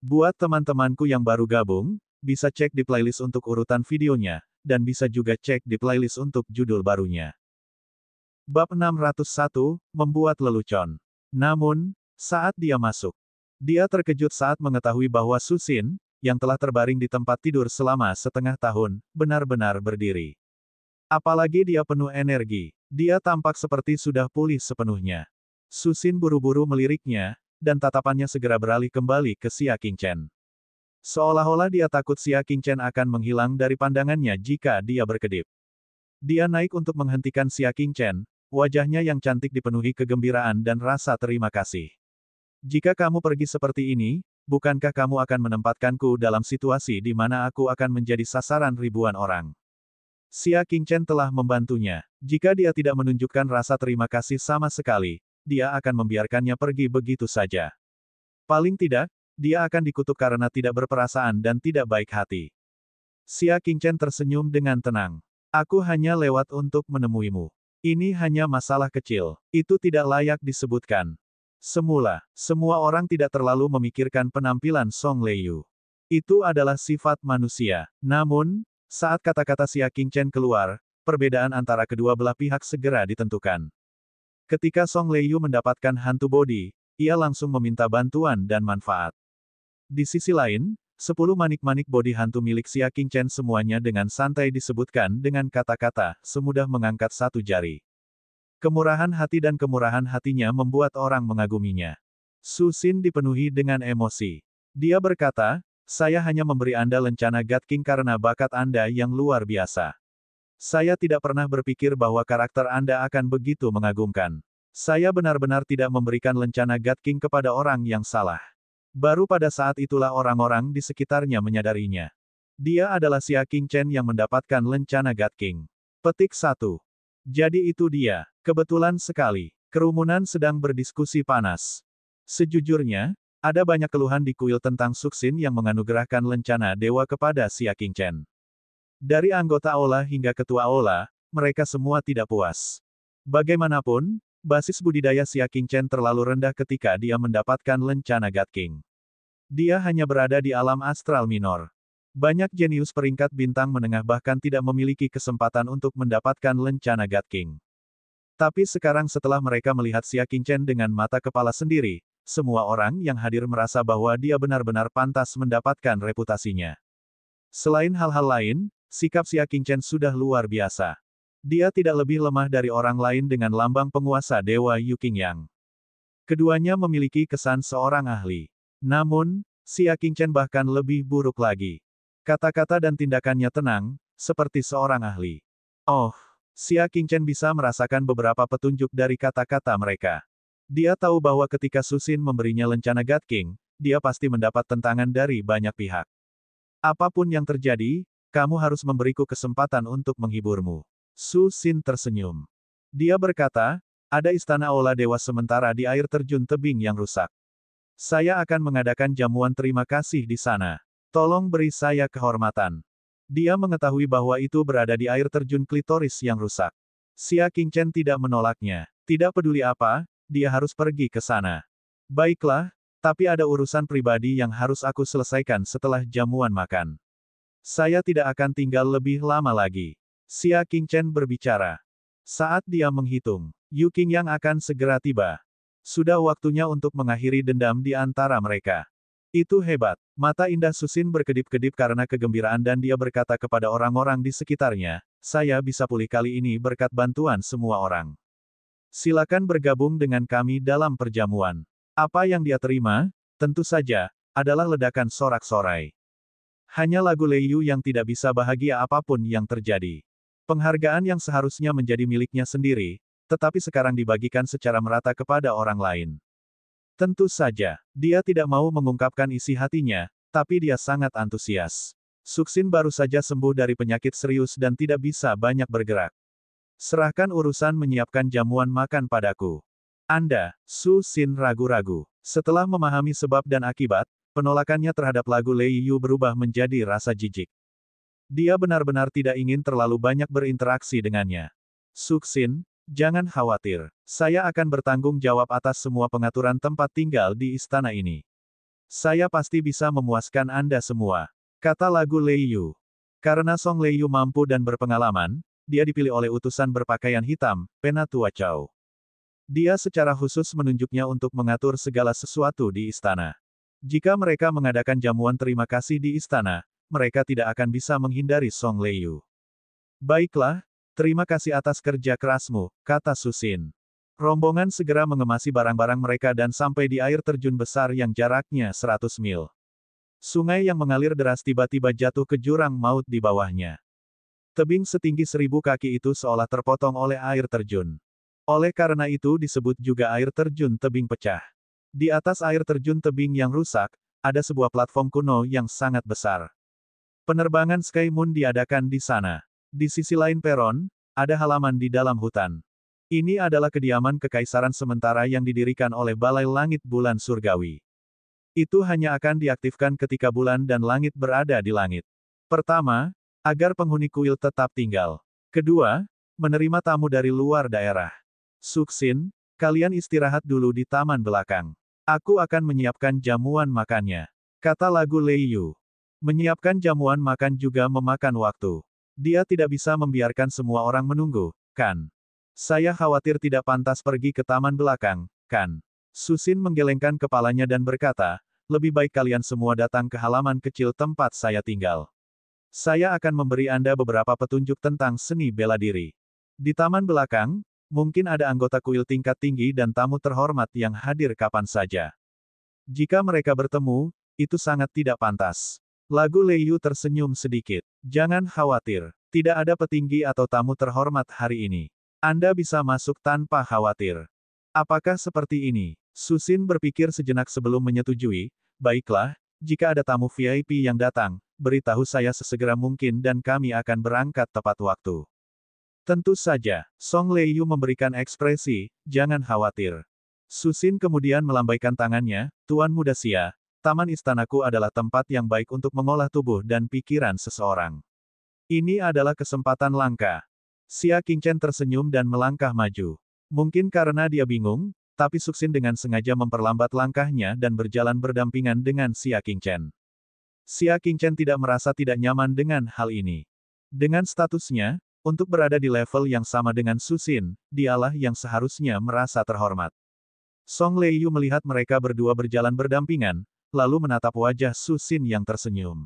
Buat teman-temanku yang baru gabung, bisa cek di playlist untuk urutan videonya, dan bisa juga cek di playlist untuk judul barunya. Bab 601, Membuat Lelucon. Namun, saat dia masuk, dia terkejut saat mengetahui bahwa Susin, yang telah terbaring di tempat tidur selama setengah tahun, benar-benar berdiri. Apalagi dia penuh energi, dia tampak seperti sudah pulih sepenuhnya. Susin buru-buru meliriknya, dan tatapannya segera beralih kembali ke Xia Qingchen. Seolah-olah dia takut Xia Qingchen akan menghilang dari pandangannya jika dia berkedip. Dia naik untuk menghentikan Xia Qingchen, wajahnya yang cantik dipenuhi kegembiraan dan rasa terima kasih. Jika kamu pergi seperti ini, bukankah kamu akan menempatkanku dalam situasi di mana aku akan menjadi sasaran ribuan orang? Xia Qingchen telah membantunya. Jika dia tidak menunjukkan rasa terima kasih sama sekali, dia akan membiarkannya pergi begitu saja. Paling tidak, dia akan dikutuk karena tidak berperasaan dan tidak baik hati. Xia Qingchen tersenyum dengan tenang. Aku hanya lewat untuk menemuimu. Ini hanya masalah kecil. Itu tidak layak disebutkan. Semula, semua orang tidak terlalu memikirkan penampilan Song Leiyu. Itu adalah sifat manusia. Namun, saat kata-kata Xia Qingchen keluar, perbedaan antara kedua belah pihak segera ditentukan. Ketika Song Leiyu mendapatkan hantu bodi, ia langsung meminta bantuan dan manfaat. Di sisi lain, 10 manik-manik bodi hantu milik Xia Qingchen semuanya dengan santai disebutkan dengan kata-kata, semudah mengangkat satu jari. Kemurahan hati dan kemurahan hatinya membuat orang mengaguminya. Su Xin dipenuhi dengan emosi. Dia berkata, saya hanya memberi Anda lencana God King karena bakat Anda yang luar biasa. Saya tidak pernah berpikir bahwa karakter Anda akan begitu mengagumkan. Saya benar-benar tidak memberikan lencana God King kepada orang yang salah. Baru pada saat itulah orang-orang di sekitarnya menyadarinya. Dia adalah Xia Qingchen yang mendapatkan lencana God King. Petik 1. Jadi itu dia. Kebetulan sekali. Kerumunan sedang berdiskusi panas. Sejujurnya, ada banyak keluhan di kuil tentang Suxin yang menganugerahkan lencana dewa kepada Xia Qingchen. Dari anggota Aula hingga ketua Aula, mereka semua tidak puas. Bagaimanapun, basis budidaya Xia Qingchen terlalu rendah ketika dia mendapatkan lencana God King. Dia hanya berada di alam astral minor. Banyak jenius peringkat bintang menengah bahkan tidak memiliki kesempatan untuk mendapatkan lencana God King. Tapi sekarang setelah mereka melihat Xia Qingchen dengan mata kepala sendiri, semua orang yang hadir merasa bahwa dia benar-benar pantas mendapatkan reputasinya. Selain hal-hal lain, sikap Xia Qingchen sudah luar biasa. Dia tidak lebih lemah dari orang lain dengan lambang penguasa Dewa Yu Qingyang. Keduanya memiliki kesan seorang ahli. Namun, Xia Qingchen bahkan lebih buruk lagi. Kata-kata dan tindakannya tenang, seperti seorang ahli. Oh, Xia Qingchen bisa merasakan beberapa petunjuk dari kata-kata mereka. Dia tahu bahwa ketika Su Xin memberinya lencana God King, dia pasti mendapat tentangan dari banyak pihak. Apapun yang terjadi, kamu harus memberiku kesempatan untuk menghiburmu. Su Xin tersenyum. Dia berkata, ada istana Aula Dewa sementara di air terjun tebing yang rusak. Saya akan mengadakan jamuan terima kasih di sana. Tolong beri saya kehormatan. Dia mengetahui bahwa itu berada di air terjun klitoris yang rusak. Xia Qingchen tidak menolaknya. Tidak peduli apa, dia harus pergi ke sana. Baiklah, tapi ada urusan pribadi yang harus aku selesaikan setelah jamuan makan. Saya tidak akan tinggal lebih lama lagi. Xia Qingchen berbicara. Saat dia menghitung, Yu Qingyang akan segera tiba. Sudah waktunya untuk mengakhiri dendam di antara mereka. Itu hebat. Mata indah Su Xin berkedip-kedip karena kegembiraan dan dia berkata kepada orang-orang di sekitarnya, saya bisa pulih kali ini berkat bantuan semua orang. Silakan bergabung dengan kami dalam perjamuan. Apa yang dia terima, tentu saja, adalah ledakan sorak-sorai. Hanya lagu Leiyu yang tidak bisa bahagia apapun yang terjadi. Penghargaan yang seharusnya menjadi miliknya sendiri, tetapi sekarang dibagikan secara merata kepada orang lain. Tentu saja, dia tidak mau mengungkapkan isi hatinya, tapi dia sangat antusias. Suxin baru saja sembuh dari penyakit serius dan tidak bisa banyak bergerak. Serahkan urusan menyiapkan jamuan makan padaku. Anda, Su Xin ragu-ragu. Setelah memahami sebab dan akibat, penolakannya terhadap lagu Leiyu berubah menjadi rasa jijik. Dia benar-benar tidak ingin terlalu banyak berinteraksi dengannya. Su Xin, jangan khawatir. Saya akan bertanggung jawab atas semua pengaturan tempat tinggal di istana ini. Saya pasti bisa memuaskan Anda semua, kata lagu Lei Yu. Karena Song Lei Yu mampu dan berpengalaman, dia dipilih oleh utusan berpakaian hitam, Penatua Chow. Dia secara khusus menunjuknya untuk mengatur segala sesuatu di istana. Jika mereka mengadakan jamuan terima kasih di istana, mereka tidak akan bisa menghindari Song Lei Yu. Baiklah, terima kasih atas kerja kerasmu, kata Susin. Rombongan segera mengemasi barang-barang mereka dan sampai di air terjun besar yang jaraknya 100 mil. Sungai yang mengalir deras tiba-tiba jatuh ke jurang maut di bawahnya. Tebing setinggi 1000 kaki itu seolah terpotong oleh air terjun. Oleh karena itu disebut juga air terjun tebing pecah. Di atas air terjun tebing yang rusak, ada sebuah platform kuno yang sangat besar. Penerbangan Sky Moon diadakan di sana. Di sisi lain peron, ada halaman di dalam hutan. Ini adalah kediaman kekaisaran sementara yang didirikan oleh Balai Langit Bulan Surgawi. Itu hanya akan diaktifkan ketika bulan dan langit berada di langit. Pertama, agar penghuni kuil tetap tinggal. Kedua, menerima tamu dari luar daerah. Suksin, kalian istirahat dulu di taman belakang. Aku akan menyiapkan jamuan makannya, kata lagu Lei Yu. Menyiapkan jamuan makan juga memakan waktu. Dia tidak bisa membiarkan semua orang menunggu, kan? Saya khawatir tidak pantas pergi ke taman belakang, kan? Susin menggelengkan kepalanya dan berkata, lebih baik kalian semua datang ke halaman kecil tempat saya tinggal. Saya akan memberi Anda beberapa petunjuk tentang seni bela diri. Di taman belakang, mungkin ada anggota kuil tingkat tinggi dan tamu terhormat yang hadir kapan saja. Jika mereka bertemu, itu sangat tidak pantas. Lagu Lei Yu tersenyum sedikit. Jangan khawatir, tidak ada petinggi atau tamu terhormat hari ini. Anda bisa masuk tanpa khawatir. Apakah seperti ini? Susin berpikir sejenak sebelum menyetujui. Baiklah, jika ada tamu VIP yang datang, beritahu saya sesegera mungkin dan kami akan berangkat tepat waktu. Tentu saja, Song Lei Yu memberikan ekspresi, jangan khawatir. Susin kemudian melambaikan tangannya, Tuan Muda Xia, taman istanaku adalah tempat yang baik untuk mengolah tubuh dan pikiran seseorang. Ini adalah kesempatan langka. Xia Qingchen tersenyum dan melangkah maju. Mungkin karena dia bingung, tapi Suksin dengan sengaja memperlambat langkahnya dan berjalan berdampingan dengan Xia Qingchen. Xia Qingchen tidak merasa tidak nyaman dengan hal ini. Dengan statusnya, untuk berada di level yang sama dengan Susin, dialah yang seharusnya merasa terhormat. Song Lei Yu melihat mereka berdua berjalan berdampingan, lalu menatap wajah Susin yang tersenyum.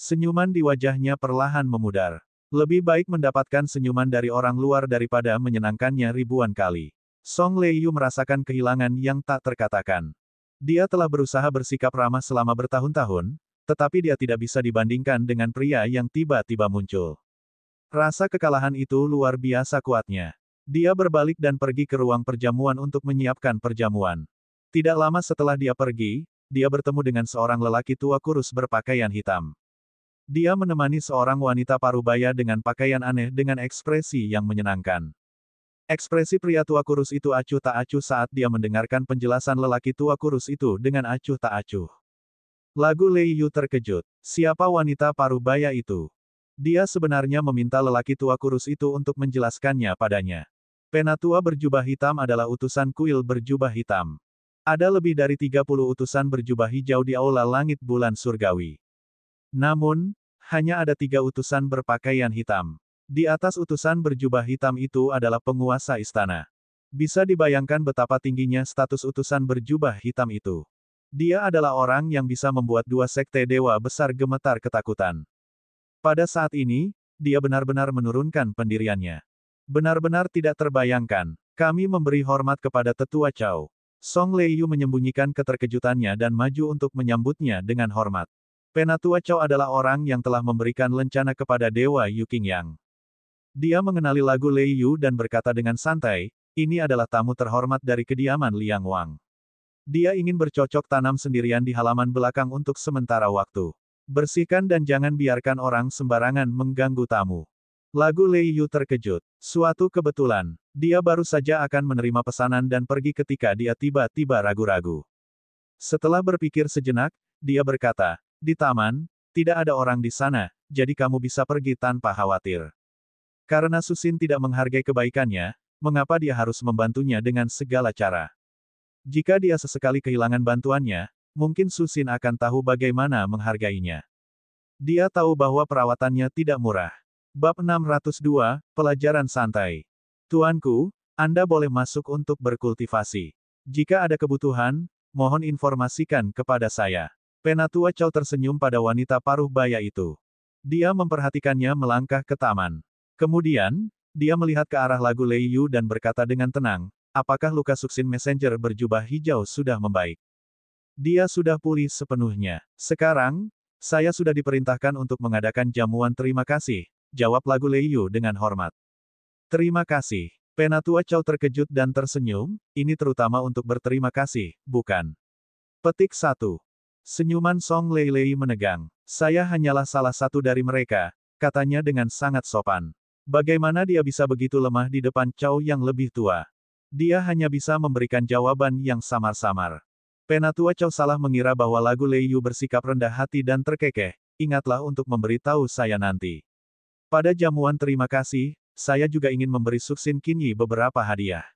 Senyuman di wajahnya perlahan memudar. Lebih baik mendapatkan senyuman dari orang luar daripada menyenangkannya ribuan kali. Song Lei Yu merasakan kehilangan yang tak terkatakan. Dia telah berusaha bersikap ramah selama bertahun-tahun, tetapi dia tidak bisa dibandingkan dengan pria yang tiba-tiba muncul. Rasa kekalahan itu luar biasa kuatnya. Dia berbalik dan pergi ke ruang perjamuan untuk menyiapkan perjamuan. Tidak lama setelah dia pergi, dia bertemu dengan seorang lelaki tua kurus berpakaian hitam. Dia menemani seorang wanita parubaya dengan pakaian aneh dengan ekspresi yang menyenangkan. Ekspresi pria tua kurus itu acuh tak acuh saat dia mendengarkan penjelasan lelaki tua kurus itu dengan acuh tak acuh. Lagu Lei Yu terkejut. Siapa wanita parubaya itu? Dia sebenarnya meminta lelaki tua kurus itu untuk menjelaskannya padanya. Penatua berjubah hitam adalah utusan kuil berjubah hitam. Ada lebih dari 30 utusan berjubah hijau di aula langit bulan surgawi. Namun, hanya ada 3 utusan berpakaian hitam. Di atas utusan berjubah hitam itu adalah penguasa istana. Bisa dibayangkan betapa tingginya status utusan berjubah hitam itu. Dia adalah orang yang bisa membuat 2 sekte dewa besar gemetar ketakutan. Pada saat ini, dia benar-benar menurunkan pendiriannya. Benar-benar tidak terbayangkan. Kami memberi hormat kepada Tetua Chow. Song Lei Yu menyembunyikan keterkejutannya dan maju untuk menyambutnya dengan hormat. Penatua Chow adalah orang yang telah memberikan lencana kepada Dewa Yu Qingyang. Dia mengenali lagu Lei Yu dan berkata dengan santai, ini adalah tamu terhormat dari kediaman Liang Wang. Dia ingin bercocok tanam sendirian di halaman belakang untuk sementara waktu. Bersihkan dan jangan biarkan orang sembarangan mengganggu tamu. Lagu Lei Yu terkejut. Suatu kebetulan, dia baru saja akan menerima pesanan dan pergi ketika dia tiba-tiba ragu-ragu. Setelah berpikir sejenak, dia berkata, di taman, tidak ada orang di sana, jadi kamu bisa pergi tanpa khawatir. Karena Susin tidak menghargai kebaikannya, mengapa dia harus membantunya dengan segala cara? Jika dia sesekali kehilangan bantuannya, mungkin Susin akan tahu bagaimana menghargainya. Dia tahu bahwa perawatannya tidak murah. Bab 602, Pelajaran Santai. Tuanku, Anda boleh masuk untuk berkultivasi. Jika ada kebutuhan, mohon informasikan kepada saya. Penatua Chow tersenyum pada wanita paruh baya itu. Dia memperhatikannya melangkah ke taman. Kemudian, dia melihat ke arah lagu Lei Yu dan berkata dengan tenang, apakah luka Susin Messenger berjubah hijau sudah membaik? Dia sudah pulih sepenuhnya. Sekarang, saya sudah diperintahkan untuk mengadakan jamuan terima kasih, jawab lagu Lei Yu dengan hormat. Terima kasih. Penatua Chow terkejut dan tersenyum, ini terutama untuk berterima kasih, bukan? Petik 1. Senyuman Song Lei Lei menegang. Saya hanyalah salah satu dari mereka, katanya dengan sangat sopan. Bagaimana dia bisa begitu lemah di depan Chow yang lebih tua? Dia hanya bisa memberikan jawaban yang samar-samar. Penatua Chow salah mengira bahwa lagu Lei Yu bersikap rendah hati dan terkekeh, ingatlah untuk memberitahu saya nanti. Pada jamuan terima kasih, saya juga ingin memberi Susin Qinyi beberapa hadiah.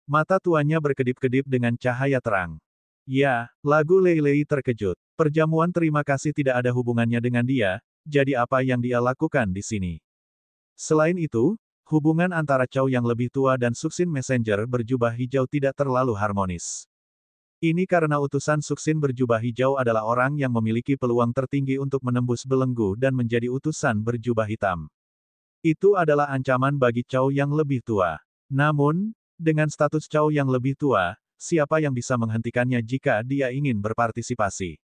Mata tuanya berkedip-kedip dengan cahaya terang. Ya, lagu Lei Lei terkejut. Perjamuan terima kasih tidak ada hubungannya dengan dia, jadi apa yang dia lakukan di sini? Selain itu, hubungan antara Chow yang lebih tua dan Susin Messenger berjubah hijau tidak terlalu harmonis. Ini karena utusan Susin berjubah hijau adalah orang yang memiliki peluang tertinggi untuk menembus belenggu dan menjadi utusan berjubah hitam. Itu adalah ancaman bagi Chow yang lebih tua. Namun, dengan status Chow yang lebih tua, siapa yang bisa menghentikannya jika dia ingin berpartisipasi?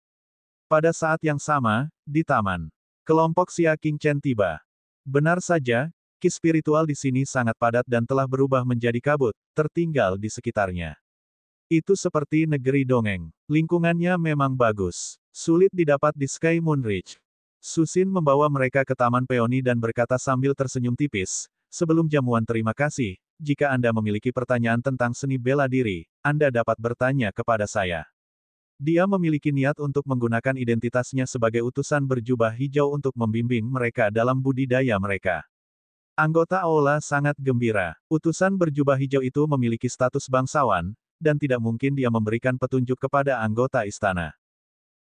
Pada saat yang sama, di taman, kelompok Xia Qingchen tiba. Benar saja, ki spiritual di sini sangat padat dan telah berubah menjadi kabut, tertinggal di sekitarnya. Itu seperti negeri dongeng. Lingkungannya memang bagus. Sulit didapat di Sky Moon Ridge. Susin membawa mereka ke Taman Peony dan berkata sambil tersenyum tipis, sebelum jamuan terima kasih, jika Anda memiliki pertanyaan tentang seni bela diri, Anda dapat bertanya kepada saya. Dia memiliki niat untuk menggunakan identitasnya sebagai utusan berjubah hijau untuk membimbing mereka dalam budidaya mereka. Anggota Aula sangat gembira. Utusan berjubah hijau itu memiliki status bangsawan, dan tidak mungkin dia memberikan petunjuk kepada anggota istana.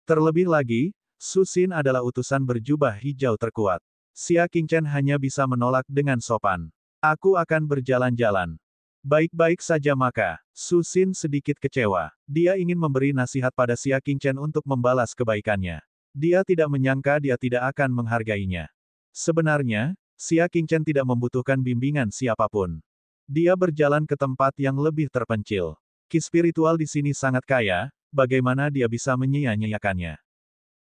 Terlebih lagi, Susin adalah utusan berjubah hijau terkuat. Xia Qingchen hanya bisa menolak dengan sopan. Aku akan berjalan-jalan. Baik-baik saja maka, Susin sedikit kecewa. Dia ingin memberi nasihat pada Xia Qingchen untuk membalas kebaikannya. Dia tidak menyangka dia tidak akan menghargainya. Sebenarnya, Xia Qingchen tidak membutuhkan bimbingan siapapun. Dia berjalan ke tempat yang lebih terpencil. Ki spiritual di sini sangat kaya, bagaimana dia bisa menyia-nyiakannya?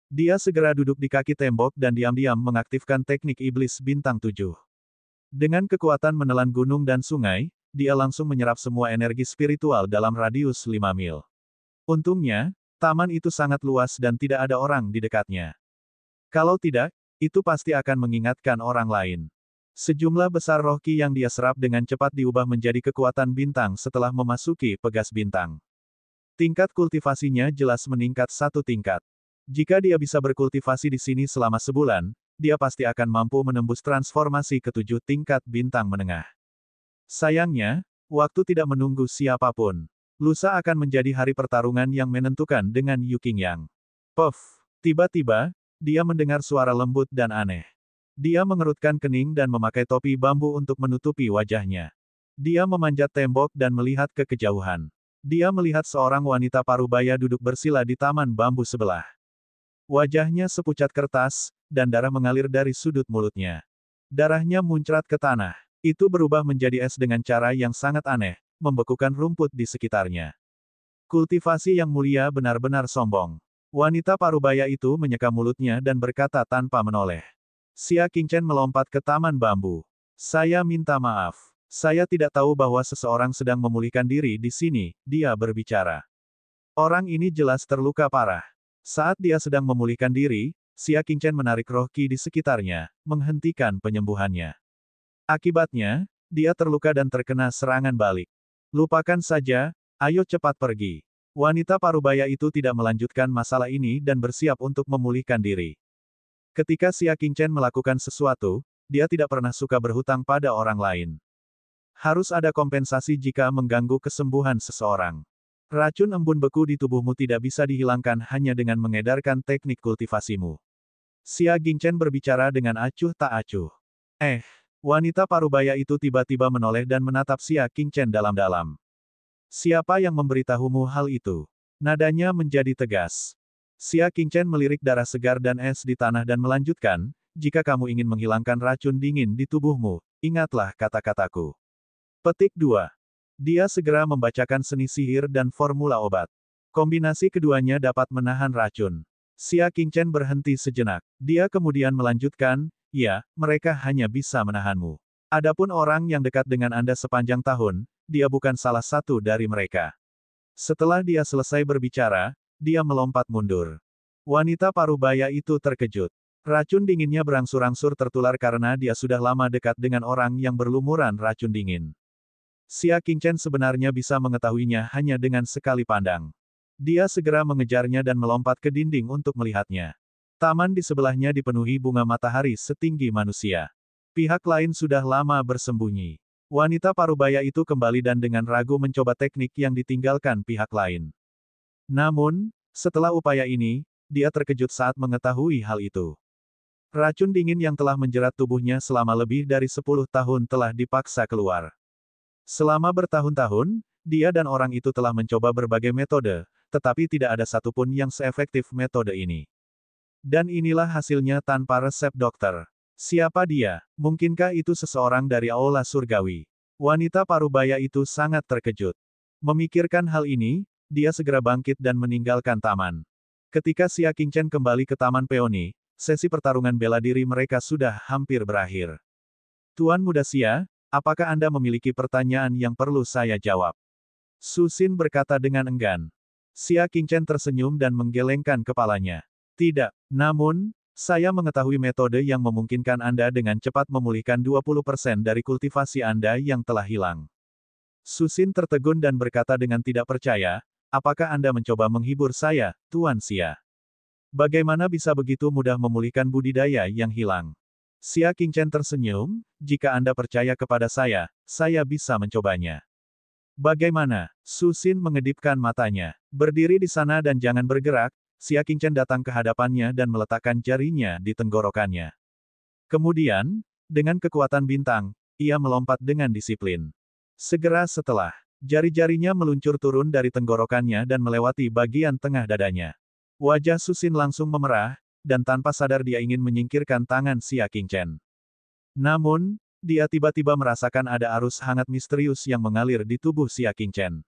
Dia segera duduk di kaki tembok dan diam-diam mengaktifkan teknik iblis bintang 7. Dengan kekuatan menelan gunung dan sungai, dia langsung menyerap semua energi spiritual dalam radius 5 mil. Untungnya, taman itu sangat luas dan tidak ada orang di dekatnya. Kalau tidak, itu pasti akan mengingatkan orang lain. Sejumlah besar roh ki yang dia serap dengan cepat diubah menjadi kekuatan bintang setelah memasuki pegas bintang. Tingkat kultivasinya jelas meningkat satu tingkat. Jika dia bisa berkultivasi di sini selama sebulan, dia pasti akan mampu menembus transformasi ke-7 tingkat bintang menengah. Sayangnya, waktu tidak menunggu siapapun. Lusa akan menjadi hari pertarungan yang menentukan dengan Yu Qingyang. Puff! Tiba-tiba, dia mendengar suara lembut dan aneh. Dia mengerutkan kening dan memakai topi bambu untuk menutupi wajahnya. Dia memanjat tembok dan melihat ke kejauhan. Dia melihat seorang wanita parubaya duduk bersila di taman bambu sebelah. Wajahnya sepucat kertas, dan darah mengalir dari sudut mulutnya. Darahnya muncrat ke tanah. Itu berubah menjadi es dengan cara yang sangat aneh, membekukan rumput di sekitarnya. Kultivasi yang mulia benar-benar sombong. Wanita parubaya itu menyeka mulutnya dan berkata tanpa menoleh. Xia Qingchen melompat ke taman bambu. Saya minta maaf. Saya tidak tahu bahwa seseorang sedang memulihkan diri di sini, dia berbicara. Orang ini jelas terluka parah. Saat dia sedang memulihkan diri, Xia Qingchen menarik roh ki di sekitarnya, menghentikan penyembuhannya. Akibatnya, dia terluka dan terkena serangan balik. Lupakan saja, ayo cepat pergi. Wanita parubaya itu tidak melanjutkan masalah ini dan bersiap untuk memulihkan diri. Ketika Xia Qingchen melakukan sesuatu, dia tidak pernah suka berhutang pada orang lain. Harus ada kompensasi jika mengganggu kesembuhan seseorang. Racun embun beku di tubuhmu tidak bisa dihilangkan hanya dengan mengedarkan teknik kultivasimu. Xia Qingchen berbicara dengan acuh tak acuh. Wanita parubaya itu tiba-tiba menoleh dan menatap Xia Qingchen dalam-dalam. Siapa yang memberitahumu hal itu? Nadanya menjadi tegas. Xia Qingchen melirik darah segar dan es di tanah dan melanjutkan, jika kamu ingin menghilangkan racun dingin di tubuhmu, ingatlah kata-kataku. Petik 2. Dia segera membacakan seni sihir dan formula obat. Kombinasi keduanya dapat menahan racun. Xia Qingchen berhenti sejenak. Dia kemudian melanjutkan, ya, mereka hanya bisa menahanmu. Adapun orang yang dekat dengan Anda sepanjang tahun, dia bukan salah satu dari mereka. Setelah dia selesai berbicara, dia melompat mundur. Wanita parubaya itu terkejut. Racun dinginnya berangsur-angsur tertular karena dia sudah lama dekat dengan orang yang berlumuran racun dingin. Xia Qingchen sebenarnya bisa mengetahuinya hanya dengan sekali pandang. Dia segera mengejarnya dan melompat ke dinding untuk melihatnya. Taman di sebelahnya dipenuhi bunga matahari setinggi manusia. Pihak lain sudah lama bersembunyi. Wanita parubaya itu kembali dan dengan ragu mencoba teknik yang ditinggalkan pihak lain. Namun, setelah upaya ini, dia terkejut saat mengetahui hal itu. Racun dingin yang telah menjerat tubuhnya selama lebih dari 10 tahun telah dipaksa keluar. Selama bertahun-tahun, dia dan orang itu telah mencoba berbagai metode, tetapi tidak ada satupun yang seefektif metode ini. Dan inilah hasilnya tanpa resep dokter. Siapa dia? Mungkinkah itu seseorang dari Aula Surgawi? Wanita parubaya itu sangat terkejut. Memikirkan hal ini, dia segera bangkit dan meninggalkan taman. Ketika Xia Qingchen kembali ke Taman Peony, sesi pertarungan bela diri mereka sudah hampir berakhir. Tuan Muda Xia, apakah Anda memiliki pertanyaan yang perlu saya jawab? Su Xin berkata dengan enggan. Xia Qingchen tersenyum dan menggelengkan kepalanya. Tidak, namun, saya mengetahui metode yang memungkinkan Anda dengan cepat memulihkan 20% dari kultivasi Anda yang telah hilang. Su Xin tertegun dan berkata dengan tidak percaya, apakah Anda mencoba menghibur saya, Tuan Xia? Bagaimana bisa begitu mudah memulihkan budidaya yang hilang? Xia Qingchen tersenyum, jika Anda percaya kepada saya bisa mencobanya. Bagaimana? Su Xin mengedipkan matanya. Berdiri di sana dan jangan bergerak, Xia Qingchen datang ke hadapannya dan meletakkan jarinya di tenggorokannya. Kemudian, dengan kekuatan bintang, ia melompat dengan disiplin. Segera setelah, jari-jarinya meluncur turun dari tenggorokannya dan melewati bagian tengah dadanya. Wajah Su Xin langsung memerah, dan tanpa sadar dia ingin menyingkirkan tangan Xia Qingchen. Namun, dia tiba-tiba merasakan ada arus hangat misterius yang mengalir di tubuh Xia Qingchen.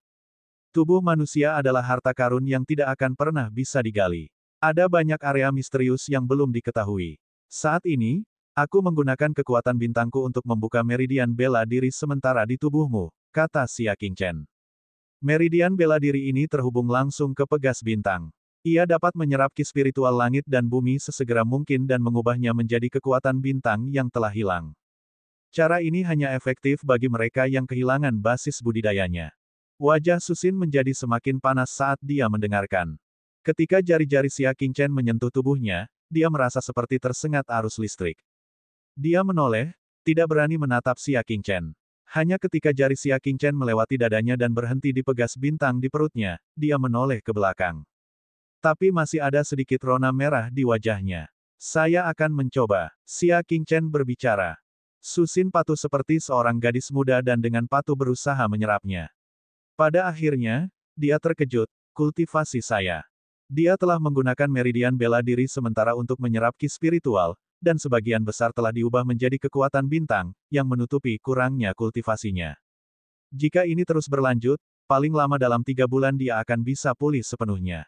Tubuh manusia adalah harta karun yang tidak akan pernah bisa digali. Ada banyak area misterius yang belum diketahui. Saat ini, aku menggunakan kekuatan bintangku untuk membuka meridian bela diri sementara di tubuhmu, kata Xia Qingchen. Meridian bela diri ini terhubung langsung ke pegas bintang. Ia dapat menyerap ki spiritual langit dan bumi sesegera mungkin dan mengubahnya menjadi kekuatan bintang yang telah hilang. Cara ini hanya efektif bagi mereka yang kehilangan basis budidayanya. Wajah Su Xin menjadi semakin panas saat dia mendengarkan. Ketika jari-jari Xia Qingchen menyentuh tubuhnya, dia merasa seperti tersengat arus listrik. Dia menoleh, tidak berani menatap Xia Qingchen. Hanya ketika jari Xia Qingchen melewati dadanya dan berhenti di pegas bintang di perutnya, dia menoleh ke belakang. Tapi masih ada sedikit rona merah di wajahnya. Saya akan mencoba. Xia Qingchen berbicara. Su Xin patuh seperti seorang gadis muda dan dengan patuh berusaha menyerapnya. Pada akhirnya, dia terkejut, kultivasi saya. Dia telah menggunakan meridian bela diri sementara untuk menyerap ki spiritual, dan sebagian besar telah diubah menjadi kekuatan bintang, yang menutupi kurangnya kultivasinya. Jika ini terus berlanjut, paling lama dalam 3 bulan dia akan bisa pulih sepenuhnya.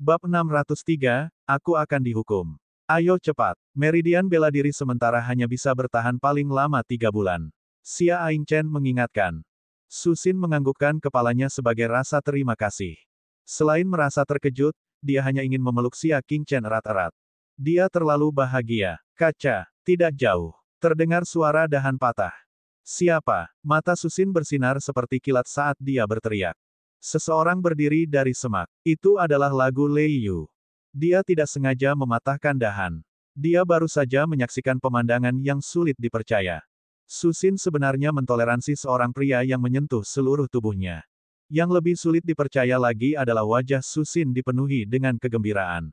Bab 603, aku akan dihukum. Ayo cepat. Meridian bela diri sementara hanya bisa bertahan paling lama 3 bulan. Xia Qingchen mengingatkan. Su Xin menganggukkan kepalanya sebagai rasa terima kasih. Selain merasa terkejut, dia hanya ingin memeluk Xia Qingchen erat-erat. Dia terlalu bahagia. Kaca, tidak jauh. Terdengar suara dahan patah. Siapa? Mata Su Xin bersinar seperti kilat saat dia berteriak. Seseorang berdiri dari semak. Itu adalah lagu Lei Yu. Dia tidak sengaja mematahkan dahan. Dia baru saja menyaksikan pemandangan yang sulit dipercaya. Su Xin sebenarnya mentoleransi seorang pria yang menyentuh seluruh tubuhnya. Yang lebih sulit dipercaya lagi adalah wajah Susin dipenuhi dengan kegembiraan.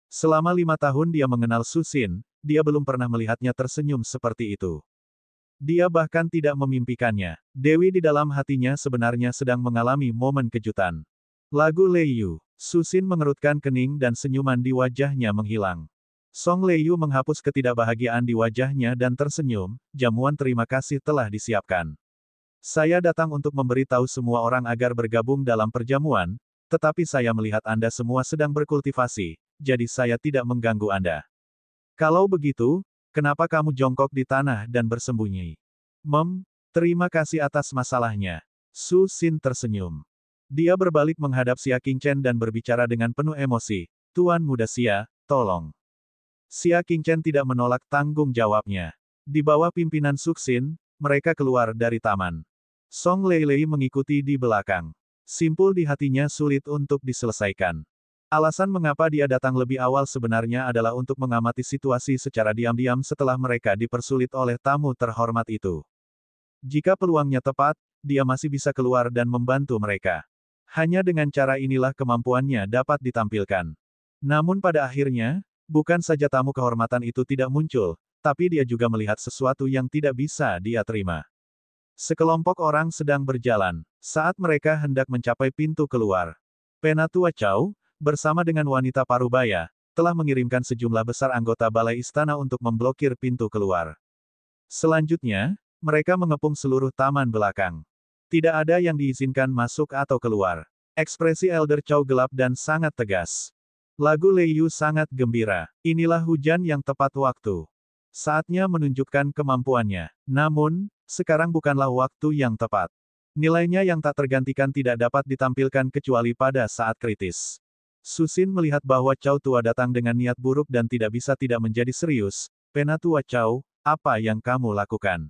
Selama 5 tahun dia mengenal Susin, dia belum pernah melihatnya tersenyum seperti itu. Dia bahkan tidak memimpikannya. Dewi di dalam hatinya sebenarnya sedang mengalami momen kejutan. Lagu Leiyu. Susin mengerutkan kening dan senyuman di wajahnya menghilang. Song Leiyu menghapus ketidakbahagiaan di wajahnya dan tersenyum, jamuan terima kasih telah disiapkan. Saya datang untuk memberitahu semua orang agar bergabung dalam perjamuan, tetapi saya melihat Anda semua sedang berkultivasi, jadi saya tidak mengganggu Anda. Kalau begitu, kenapa kamu jongkok di tanah dan bersembunyi? Terima kasih atas masalahnya. Su Xin tersenyum. Dia berbalik menghadap Xia Qingchen dan berbicara dengan penuh emosi. Tuan Muda Xia, tolong. Xia Qingchen tidak menolak tanggung jawabnya. Di bawah pimpinan Su Xin, mereka keluar dari taman. Song Leilei mengikuti di belakang. Simpul di hatinya sulit untuk diselesaikan. Alasan mengapa dia datang lebih awal sebenarnya adalah untuk mengamati situasi secara diam-diam setelah mereka dipersulit oleh tamu terhormat itu. Jika peluangnya tepat, dia masih bisa keluar dan membantu mereka. Hanya dengan cara inilah kemampuannya dapat ditampilkan. Namun pada akhirnya, bukan saja tamu kehormatan itu tidak muncul, tapi dia juga melihat sesuatu yang tidak bisa dia terima. Sekelompok orang sedang berjalan. Saat mereka hendak mencapai pintu keluar, Penatua Chow, bersama dengan wanita parubaya, telah mengirimkan sejumlah besar anggota balai istana untuk memblokir pintu keluar. Selanjutnya, mereka mengepung seluruh taman belakang. Tidak ada yang diizinkan masuk atau keluar. Ekspresi Elder Chow gelap dan sangat tegas. Lagu Leiyu sangat gembira. Inilah hujan yang tepat waktu. Saatnya menunjukkan kemampuannya. Namun, sekarang bukanlah waktu yang tepat. Nilainya yang tak tergantikan tidak dapat ditampilkan kecuali pada saat kritis. Susin melihat bahwa Chow tua datang dengan niat buruk dan tidak bisa tidak menjadi serius. Penatua Chow, apa yang kamu lakukan?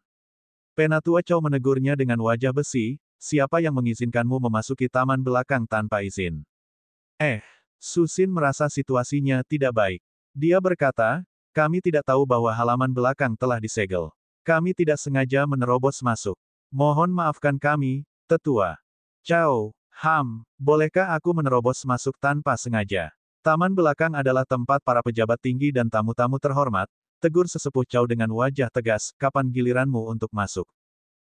Penatua Chow menegurnya dengan wajah besi, siapa yang mengizinkanmu memasuki taman belakang tanpa izin? Susin merasa situasinya tidak baik. Dia berkata, kami tidak tahu bahwa halaman belakang telah disegel. Kami tidak sengaja menerobos masuk. Mohon maafkan kami, tetua. Chow, bolehkah aku menerobos masuk tanpa sengaja? Taman belakang adalah tempat para pejabat tinggi dan tamu-tamu terhormat, tegur sesepuh Chow dengan wajah tegas, kapan giliranmu untuk masuk?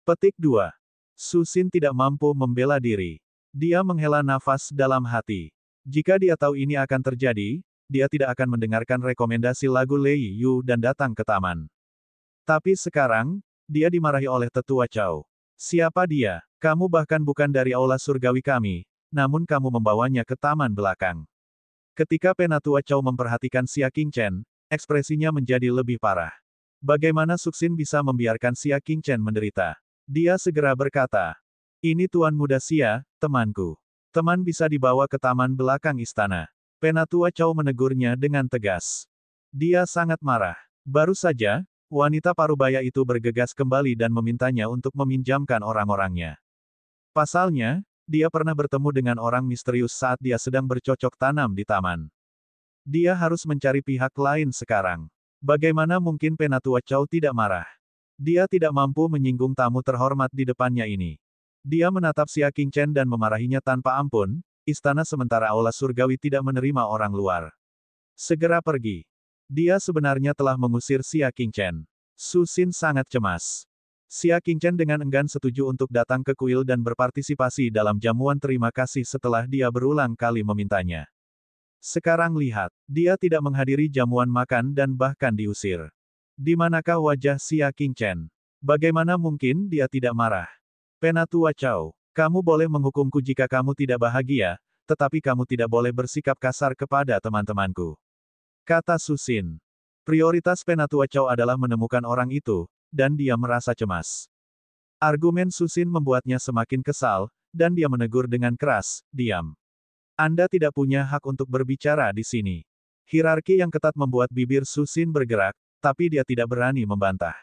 Petik 2. Susin tidak mampu membela diri. Dia menghela nafas dalam hati. Jika dia tahu ini akan terjadi, dia tidak akan mendengarkan rekomendasi lagu Leiyu dan datang ke taman. Tapi sekarang, dia dimarahi oleh tetua Chow. Siapa dia? Kamu bahkan bukan dari aula surgawi kami, namun kamu membawanya ke taman belakang. Ketika Penatua Chow memperhatikan Xia Qingchen, ekspresinya menjadi lebih parah. Bagaimana Susin bisa membiarkan Xia Qingchen menderita? Dia segera berkata, ini Tuan Muda Xia, temanku. Teman bisa dibawa ke taman belakang istana. Penatua Chow menegurnya dengan tegas. Dia sangat marah. Baru saja, wanita parubaya itu bergegas kembali dan memintanya untuk meminjamkan orang-orangnya. Pasalnya, dia pernah bertemu dengan orang misterius saat dia sedang bercocok tanam di taman. Dia harus mencari pihak lain sekarang. Bagaimana mungkin Penatua Chow tidak marah? Dia tidak mampu menyinggung tamu terhormat di depannya ini. Dia menatap Xia Qingchen dan memarahinya tanpa ampun, istana sementara aula surgawi tidak menerima orang luar. Segera pergi. Dia sebenarnya telah mengusir Xia Qingchen. Susin sangat cemas. Xia Qingchen dengan enggan setuju untuk datang ke kuil dan berpartisipasi dalam jamuan terima kasih setelah dia berulang kali memintanya. Sekarang lihat, dia tidak menghadiri jamuan makan dan bahkan diusir. Di manakah wajah Xia Qingchen? Bagaimana mungkin dia tidak marah? Penatua Chow, kamu boleh menghukumku jika kamu tidak bahagia, tetapi kamu tidak boleh bersikap kasar kepada teman-temanku. Kata Susin. Prioritas Penatua Chow adalah menemukan orang itu, dan dia merasa cemas. Argumen Susin membuatnya semakin kesal, dan dia menegur dengan keras, diam. Anda tidak punya hak untuk berbicara di sini. Hierarki yang ketat membuat bibir Susin bergerak, tapi dia tidak berani membantah.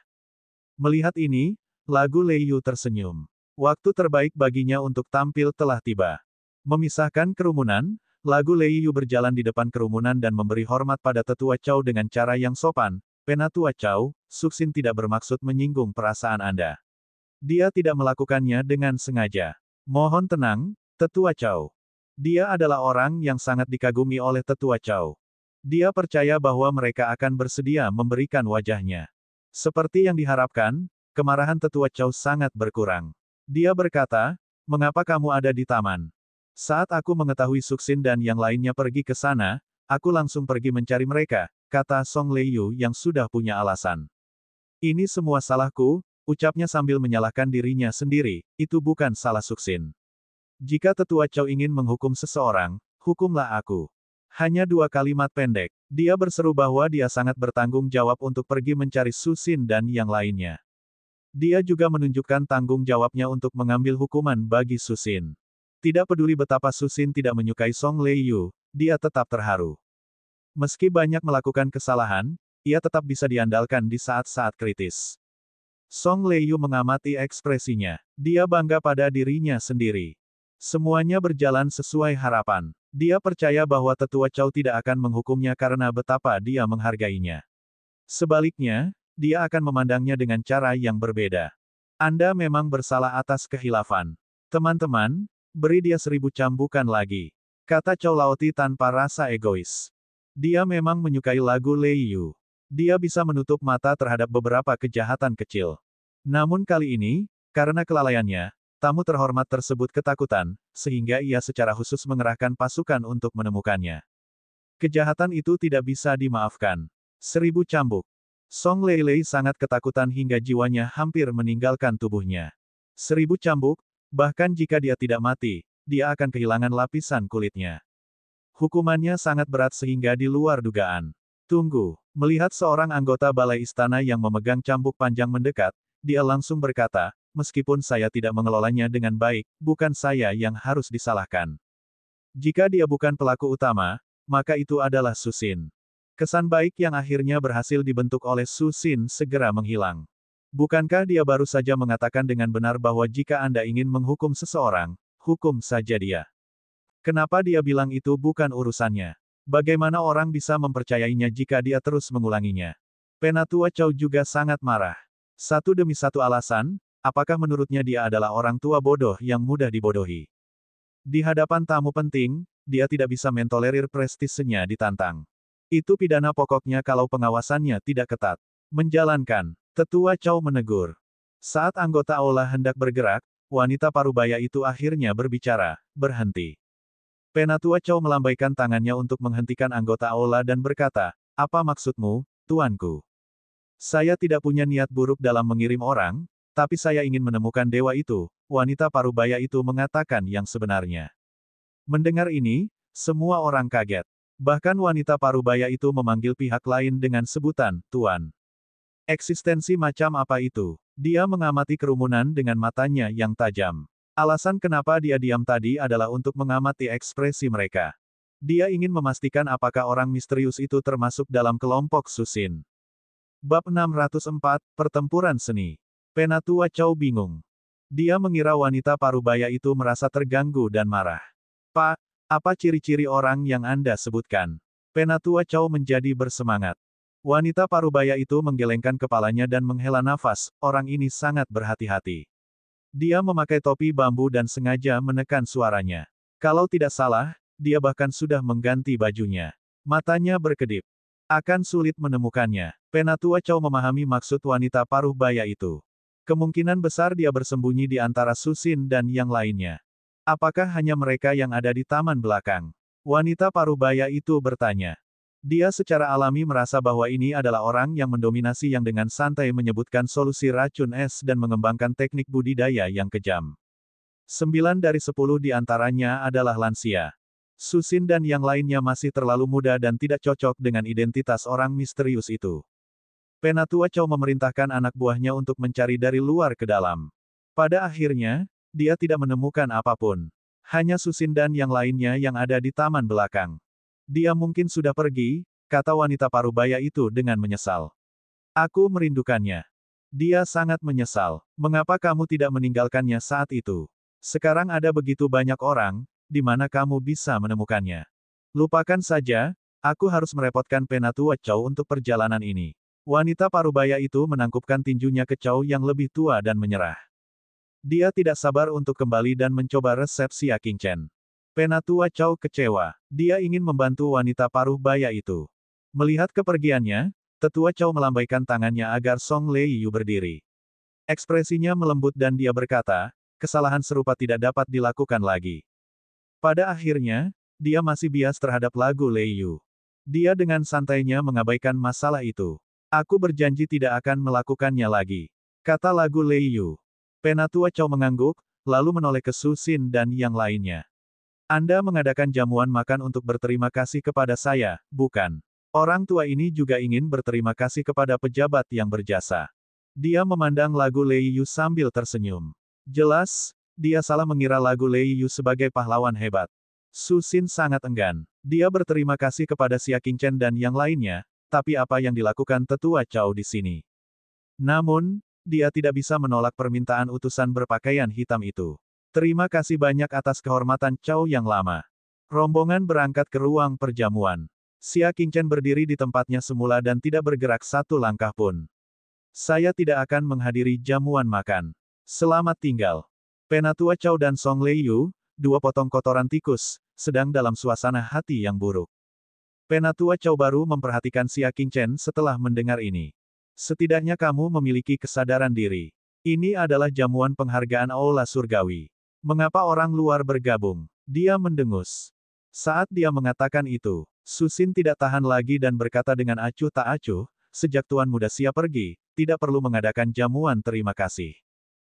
Melihat ini, lagu Leiyu tersenyum. Waktu terbaik baginya untuk tampil telah tiba. Memisahkan kerumunan, lagu Leiyu berjalan di depan kerumunan dan memberi hormat pada tetua Chow dengan cara yang sopan. Penatua Chow, Susin tidak bermaksud menyinggung perasaan Anda. Dia tidak melakukannya dengan sengaja. Mohon tenang, Tetua Chow. Dia adalah orang yang sangat dikagumi oleh Tetua Chow. Dia percaya bahwa mereka akan bersedia memberikan wajahnya. Seperti yang diharapkan, kemarahan Tetua Chow sangat berkurang. Dia berkata, "Mengapa kamu ada di taman?" Saat aku mengetahui Suxin dan yang lainnya pergi ke sana, aku langsung pergi mencari mereka, kata Song Leiyu yang sudah punya alasan. Ini semua salahku, ucapnya sambil menyalahkan dirinya sendiri, itu bukan salah Suxin. Jika Tetua Chow ingin menghukum seseorang, hukumlah aku. Hanya 2 kalimat pendek. Dia berseru bahwa dia sangat bertanggung jawab untuk pergi mencari Suxin dan yang lainnya. Dia juga menunjukkan tanggung jawabnya untuk mengambil hukuman bagi Suxin. Tidak peduli betapa Suxin tidak menyukai Song Leiyu, dia tetap terharu. Meski banyak melakukan kesalahan, ia tetap bisa diandalkan di saat-saat kritis. Song Leiyu mengamati ekspresinya. Dia bangga pada dirinya sendiri. Semuanya berjalan sesuai harapan. Dia percaya bahwa Tetua Chow tidak akan menghukumnya karena betapa dia menghargainya. Sebaliknya, dia akan memandangnya dengan cara yang berbeda. Anda memang bersalah atas kehilafan. Teman-teman, beri dia 1000 cambukan lagi. Kata Chow Laoti tanpa rasa egois. Dia memang menyukai lagu Leiyu. Dia bisa menutup mata terhadap beberapa kejahatan kecil. Namun kali ini, karena kelalaiannya, tamu terhormat tersebut ketakutan, sehingga ia secara khusus mengerahkan pasukan untuk menemukannya. Kejahatan itu tidak bisa dimaafkan. 1000 cambuk. Song Leilei sangat ketakutan hingga jiwanya hampir meninggalkan tubuhnya. 1000 cambuk, bahkan jika dia tidak mati, dia akan kehilangan lapisan kulitnya. Hukumannya sangat berat sehingga di luar dugaan. Tunggu, melihat seorang anggota balai istana yang memegang cambuk panjang mendekat, dia langsung berkata, meskipun saya tidak mengelolanya dengan baik, bukan saya yang harus disalahkan. Jika dia bukan pelaku utama, maka itu adalah Suxin. Kesan baik yang akhirnya berhasil dibentuk oleh Suxin segera menghilang. Bukankah dia baru saja mengatakan dengan benar bahwa jika Anda ingin menghukum seseorang, hukum saja dia? Kenapa dia bilang itu bukan urusannya? Bagaimana orang bisa mempercayainya jika dia terus mengulanginya? Penatua Chow juga sangat marah. Satu demi satu alasan, apakah menurutnya dia adalah orang tua bodoh yang mudah dibodohi? Di hadapan tamu penting, dia tidak bisa mentolerir prestisenya ditantang. Itu pidana pokoknya kalau pengawasannya tidak ketat. Menjalankan. Tetua Chow menegur. Saat anggota aula hendak bergerak, wanita parubaya itu akhirnya berbicara, berhenti. Penatua Chow melambaikan tangannya untuk menghentikan anggota aula dan berkata, apa maksudmu, tuanku? Saya tidak punya niat buruk dalam mengirim orang, tapi saya ingin menemukan dewa itu, wanita parubaya itu mengatakan yang sebenarnya. Mendengar ini, semua orang kaget. Bahkan wanita parubaya itu memanggil pihak lain dengan sebutan, Tuan. Eksistensi macam apa itu? Dia mengamati kerumunan dengan matanya yang tajam. Alasan kenapa dia diam tadi adalah untuk mengamati ekspresi mereka. Dia ingin memastikan apakah orang misterius itu termasuk dalam kelompok Suxin. Bab 604, Pertempuran Seni. Penatua Chow bingung. Dia mengira wanita parubaya itu merasa terganggu dan marah. Pak, apa ciri-ciri orang yang Anda sebutkan? Penatua Chow menjadi bersemangat. Wanita parubaya itu menggelengkan kepalanya dan menghela nafas, orang ini sangat berhati-hati. Dia memakai topi bambu dan sengaja menekan suaranya. Kalau tidak salah, dia bahkan sudah mengganti bajunya. Matanya berkedip. Akan sulit menemukannya. Penatua Chow memahami maksud wanita parubaya itu. Kemungkinan besar dia bersembunyi di antara Suxin dan yang lainnya. Apakah hanya mereka yang ada di taman belakang? Wanita parubaya itu bertanya. Dia secara alami merasa bahwa ini adalah orang yang mendominasi yang dengan santai menyebutkan solusi racun es dan mengembangkan teknik budidaya yang kejam. 9 dari 10 di antaranya adalah lansia. Suxin dan yang lainnya masih terlalu muda dan tidak cocok dengan identitas orang misterius itu. Penatua Chow memerintahkan anak buahnya untuk mencari dari luar ke dalam. Pada akhirnya, dia tidak menemukan apapun. Hanya Suxin dan yang lainnya yang ada di taman belakang. Dia mungkin sudah pergi, kata wanita parubaya itu dengan menyesal. Aku merindukannya. Dia sangat menyesal. Mengapa kamu tidak meninggalkannya saat itu? Sekarang ada begitu banyak orang, di mana kamu bisa menemukannya. Lupakan saja, aku harus merepotkan Penatua Chow untuk perjalanan ini. Wanita parubaya itu menangkupkan tinjunya ke Chow yang lebih tua dan menyerah. Dia tidak sabar untuk kembali dan mencoba resep Xia Qingchen. Penatua Chow kecewa. Dia ingin membantu wanita paruh baya itu. Melihat kepergiannya, Tetua Chow melambaikan tangannya agar Song Leiyu berdiri. Ekspresinya melembut dan dia berkata, kesalahan serupa tidak dapat dilakukan lagi. Pada akhirnya, dia masih bias terhadap lagu Leiyu. Dia dengan santainya mengabaikan masalah itu. Aku berjanji tidak akan melakukannya lagi. Kata lagu Leiyu. Penatua Chow mengangguk, lalu menoleh ke Su Xin dan yang lainnya. Anda mengadakan jamuan makan untuk berterima kasih kepada saya, bukan? Orang tua ini juga ingin berterima kasih kepada pejabat yang berjasa. Dia memandang lagu Leiyu sambil tersenyum. Jelas, dia salah mengira lagu Leiyu sebagai pahlawan hebat. Su Xin sangat enggan. Dia berterima kasih kepada Xia Qingchen dan yang lainnya, tapi apa yang dilakukan Tetua Chow di sini? Namun, dia tidak bisa menolak permintaan utusan berpakaian hitam itu. Terima kasih banyak atas kehormatan Chow yang lama. Rombongan berangkat ke ruang perjamuan. Xia Qingchen berdiri di tempatnya semula dan tidak bergerak satu langkah pun. Saya tidak akan menghadiri jamuan makan. Selamat tinggal. Penatua Chow dan Song Leiyu, dua potong kotoran tikus, sedang dalam suasana hati yang buruk. Penatua Chow baru memperhatikan Xia Qingchen setelah mendengar ini. Setidaknya kamu memiliki kesadaran diri. Ini adalah jamuan penghargaan Aula Surgawi. Mengapa orang luar bergabung? Dia mendengus. Saat dia mengatakan itu, Su Xin tidak tahan lagi dan berkata dengan acuh tak acuh, sejak Tuan Muda Xia pergi, tidak perlu mengadakan jamuan terima kasih.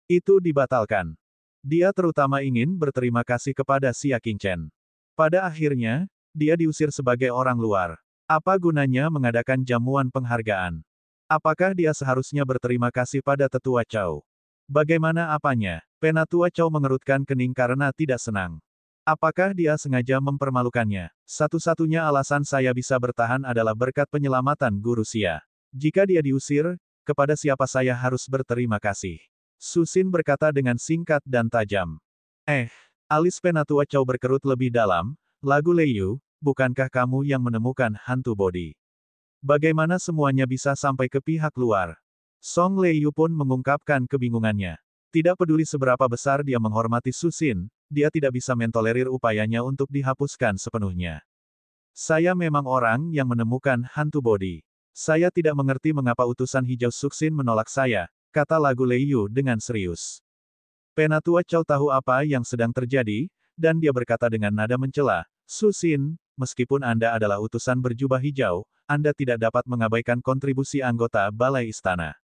Itu dibatalkan. Dia terutama ingin berterima kasih kepada Xia Qingchen. Pada akhirnya, dia diusir sebagai orang luar. Apa gunanya mengadakan jamuan penghargaan? Apakah dia seharusnya berterima kasih pada Tetua Chow? Bagaimana apanya? Penatua Chow mengerutkan kening karena tidak senang. Apakah dia sengaja mempermalukannya? Satu-satunya alasan saya bisa bertahan adalah berkat penyelamatan Guru Xia. Jika dia diusir, kepada siapa saya harus berterima kasih? Su Xin berkata dengan singkat dan tajam. Alis Penatua Chow berkerut lebih dalam. Lagu Leiyu, bukankah kamu yang menemukan hantu bodi? Bagaimana semuanya bisa sampai ke pihak luar? Song Leiyu pun mengungkapkan kebingungannya. Tidak peduli seberapa besar dia menghormati Su Xin, dia tidak bisa mentolerir upayanya untuk dihapuskan sepenuhnya. Saya memang orang yang menemukan hantu bodi. Saya tidak mengerti mengapa utusan hijau Su Xin menolak saya, kata lagu Leiyu dengan serius. Penatua Chow tahu apa yang sedang terjadi, dan dia berkata dengan nada mencela, Su Xin, meskipun Anda adalah utusan berjubah hijau, Anda tidak dapat mengabaikan kontribusi anggota Balai Istana.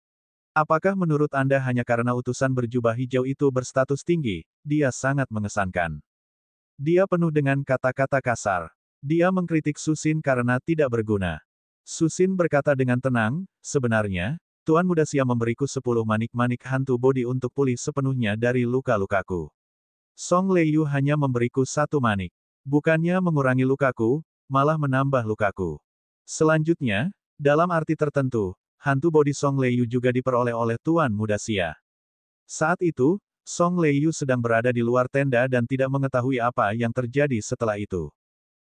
Apakah menurut Anda hanya karena utusan berjubah hijau itu berstatus tinggi, dia sangat mengesankan. Dia penuh dengan kata-kata kasar. Dia mengkritik Su Xin karena tidak berguna. Su Xin berkata dengan tenang, sebenarnya, Tuan Muda Xia memberiku 10 manik-manik hantu bodi untuk pulih sepenuhnya dari luka-lukaku. Song Leiyu hanya memberiku 1 manik. Bukannya mengurangi lukaku, malah menambah lukaku. Selanjutnya, dalam arti tertentu, hantu bodi Song Leiyu juga diperoleh oleh Tuan Muda Xia. Saat itu, Song Leiyu sedang berada di luar tenda dan tidak mengetahui apa yang terjadi setelah itu.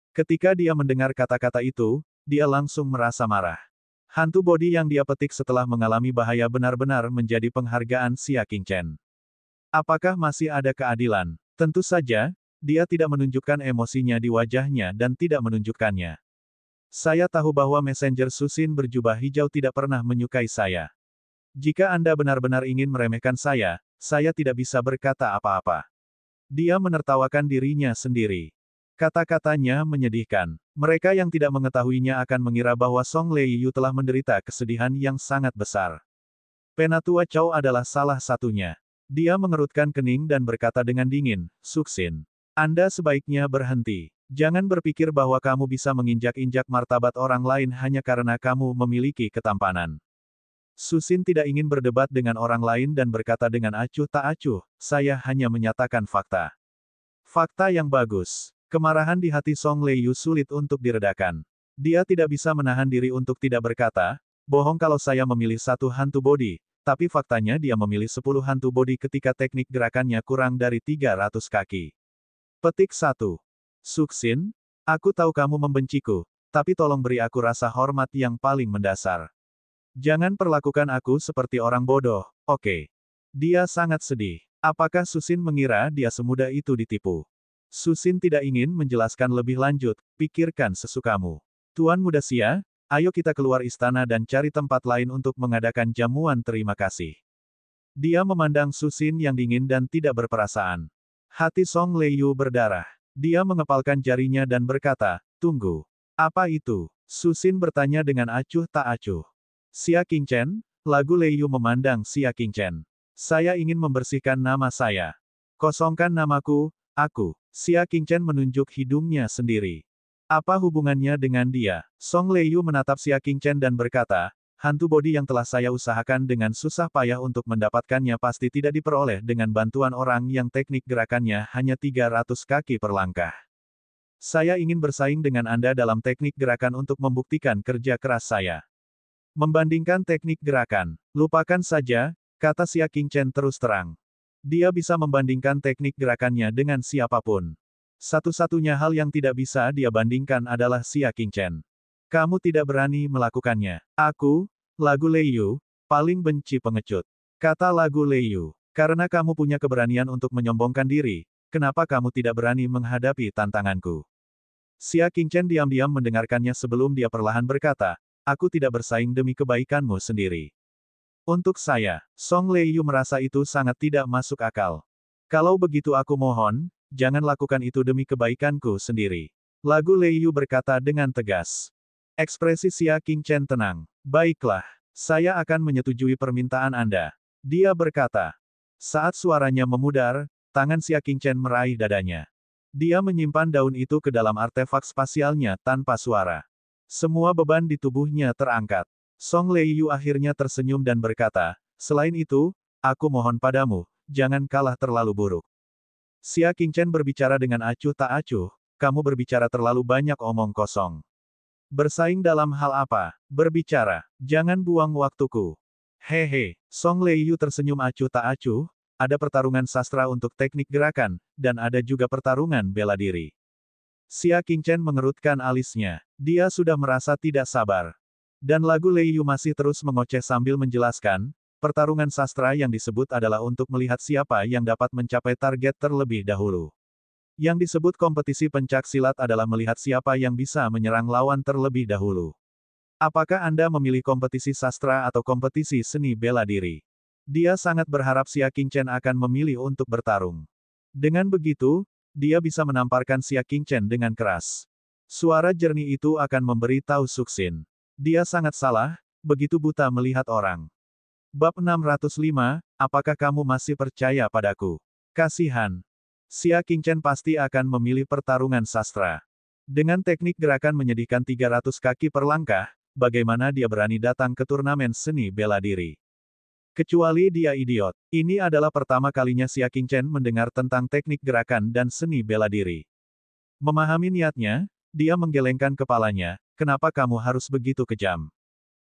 Ketika dia mendengar kata-kata itu, dia langsung merasa marah. Hantu bodi yang dia petik setelah mengalami bahaya benar-benar menjadi penghargaan Xia Qingchen. Apakah masih ada keadilan? Tentu saja, dia tidak menunjukkan emosinya di wajahnya dan tidak menunjukkannya. Saya tahu bahwa messenger Su Xin berjubah hijau tidak pernah menyukai saya. Jika Anda benar-benar ingin meremehkan saya tidak bisa berkata apa-apa. Dia menertawakan dirinya sendiri. Kata-katanya menyedihkan. Mereka yang tidak mengetahuinya akan mengira bahwa Song Leiyu telah menderita kesedihan yang sangat besar. Penatua Chow adalah salah satunya. Dia mengerutkan kening dan berkata dengan dingin, Su Xin, Anda sebaiknya berhenti. Jangan berpikir bahwa kamu bisa menginjak-injak martabat orang lain hanya karena kamu memiliki ketampanan. Su Xin tidak ingin berdebat dengan orang lain dan berkata dengan acuh tak acuh, saya hanya menyatakan fakta. Fakta yang bagus. Kemarahan di hati Song Leiyu sulit untuk diredakan. Dia tidak bisa menahan diri untuk tidak berkata, bohong kalau saya memilih 1 hantu bodi, tapi faktanya dia memilih 10 hantu bodi ketika teknik gerakannya kurang dari 300 kaki. Petik 1. Su Xin, aku tahu kamu membenciku, tapi tolong beri aku rasa hormat yang paling mendasar. Jangan perlakukan aku seperti orang bodoh, oke? Dia sangat sedih. Apakah Susin mengira dia semudah itu ditipu? Susin tidak ingin menjelaskan lebih lanjut, pikirkan sesukamu. Tuan Muda Xia, ayo kita keluar istana dan cari tempat lain untuk mengadakan jamuan terima kasih. Dia memandang Susin yang dingin dan tidak berperasaan. Hati Song Leiyu berdarah. Dia mengepalkan jarinya dan berkata, tunggu. Apa itu? Susin bertanya dengan acuh tak acuh. Xia Qingchen, lagu Leiyu memandang Xia Qingchen. Saya ingin membersihkan nama saya. Kosongkan namaku, aku. Xia Qingchen menunjuk hidungnya sendiri. Apa hubungannya dengan dia? Song Leiyu menatap Xia Qingchen dan berkata, hantu bodi yang telah saya usahakan dengan susah payah untuk mendapatkannya pasti tidak diperoleh dengan bantuan orang yang teknik gerakannya hanya 300 kaki per langkah. Saya ingin bersaing dengan Anda dalam teknik gerakan untuk membuktikan kerja keras saya. Membandingkan teknik gerakan, lupakan saja, kata Xia Qingchen terus terang. Dia bisa membandingkan teknik gerakannya dengan siapapun. Satu-satunya hal yang tidak bisa dia bandingkan adalah Xia Qingchen. Kamu tidak berani melakukannya. Aku, lagu Leiyu, paling benci pengecut. Kata lagu Leiyu, karena kamu punya keberanian untuk menyombongkan diri, kenapa kamu tidak berani menghadapi tantanganku? Xia Qingchen diam-diam mendengarkannya sebelum dia perlahan berkata, aku tidak bersaing demi kebaikanmu sendiri. Untuk saya, Song Leiyu merasa itu sangat tidak masuk akal. Kalau begitu aku mohon, jangan lakukan itu demi kebaikanku sendiri. Lagu Leiyu berkata dengan tegas. Ekspresi Xia Qingchen tenang. Baiklah, saya akan menyetujui permintaan Anda. Dia berkata. Saat suaranya memudar, tangan Xia Qingchen meraih dadanya. Dia menyimpan daun itu ke dalam artefak spasialnya tanpa suara. Semua beban di tubuhnya terangkat. Song Leiyu akhirnya tersenyum dan berkata, selain itu, aku mohon padamu, jangan kalah terlalu buruk. Xia Qingchen berbicara dengan acuh tak acuh, kamu berbicara terlalu banyak omong kosong. Bersaing dalam hal apa? Berbicara. Jangan buang waktuku. Hehe. Song Leiyu tersenyum acuh tak acuh, ada pertarungan sastra untuk teknik gerakan, dan ada juga pertarungan bela diri. Xia Qingchen mengerutkan alisnya. Dia sudah merasa tidak sabar. Dan lagu Leiyu masih terus mengoceh sambil menjelaskan, pertarungan sastra yang disebut adalah untuk melihat siapa yang dapat mencapai target terlebih dahulu. Yang disebut kompetisi pencak silat adalah melihat siapa yang bisa menyerang lawan terlebih dahulu. Apakah Anda memilih kompetisi sastra atau kompetisi seni bela diri? Dia sangat berharap Xia Qingchen akan memilih untuk bertarung. Dengan begitu, dia bisa menamparkan Xia Qingchen dengan keras. Suara jernih itu akan memberi tahu Susin. Dia sangat salah, begitu buta melihat orang. Bab 605, apakah kamu masih percaya padaku? Kasihan. Xia Qingchen pasti akan memilih pertarungan sastra. Dengan teknik gerakan menyedihkan 300 kaki per langkah, bagaimana dia berani datang ke turnamen seni bela diri? Kecuali dia idiot. Ini adalah pertama kalinya Xia Qingchen mendengar tentang teknik gerakan dan seni bela diri. Memahami niatnya, dia menggelengkan kepalanya, kenapa kamu harus begitu kejam?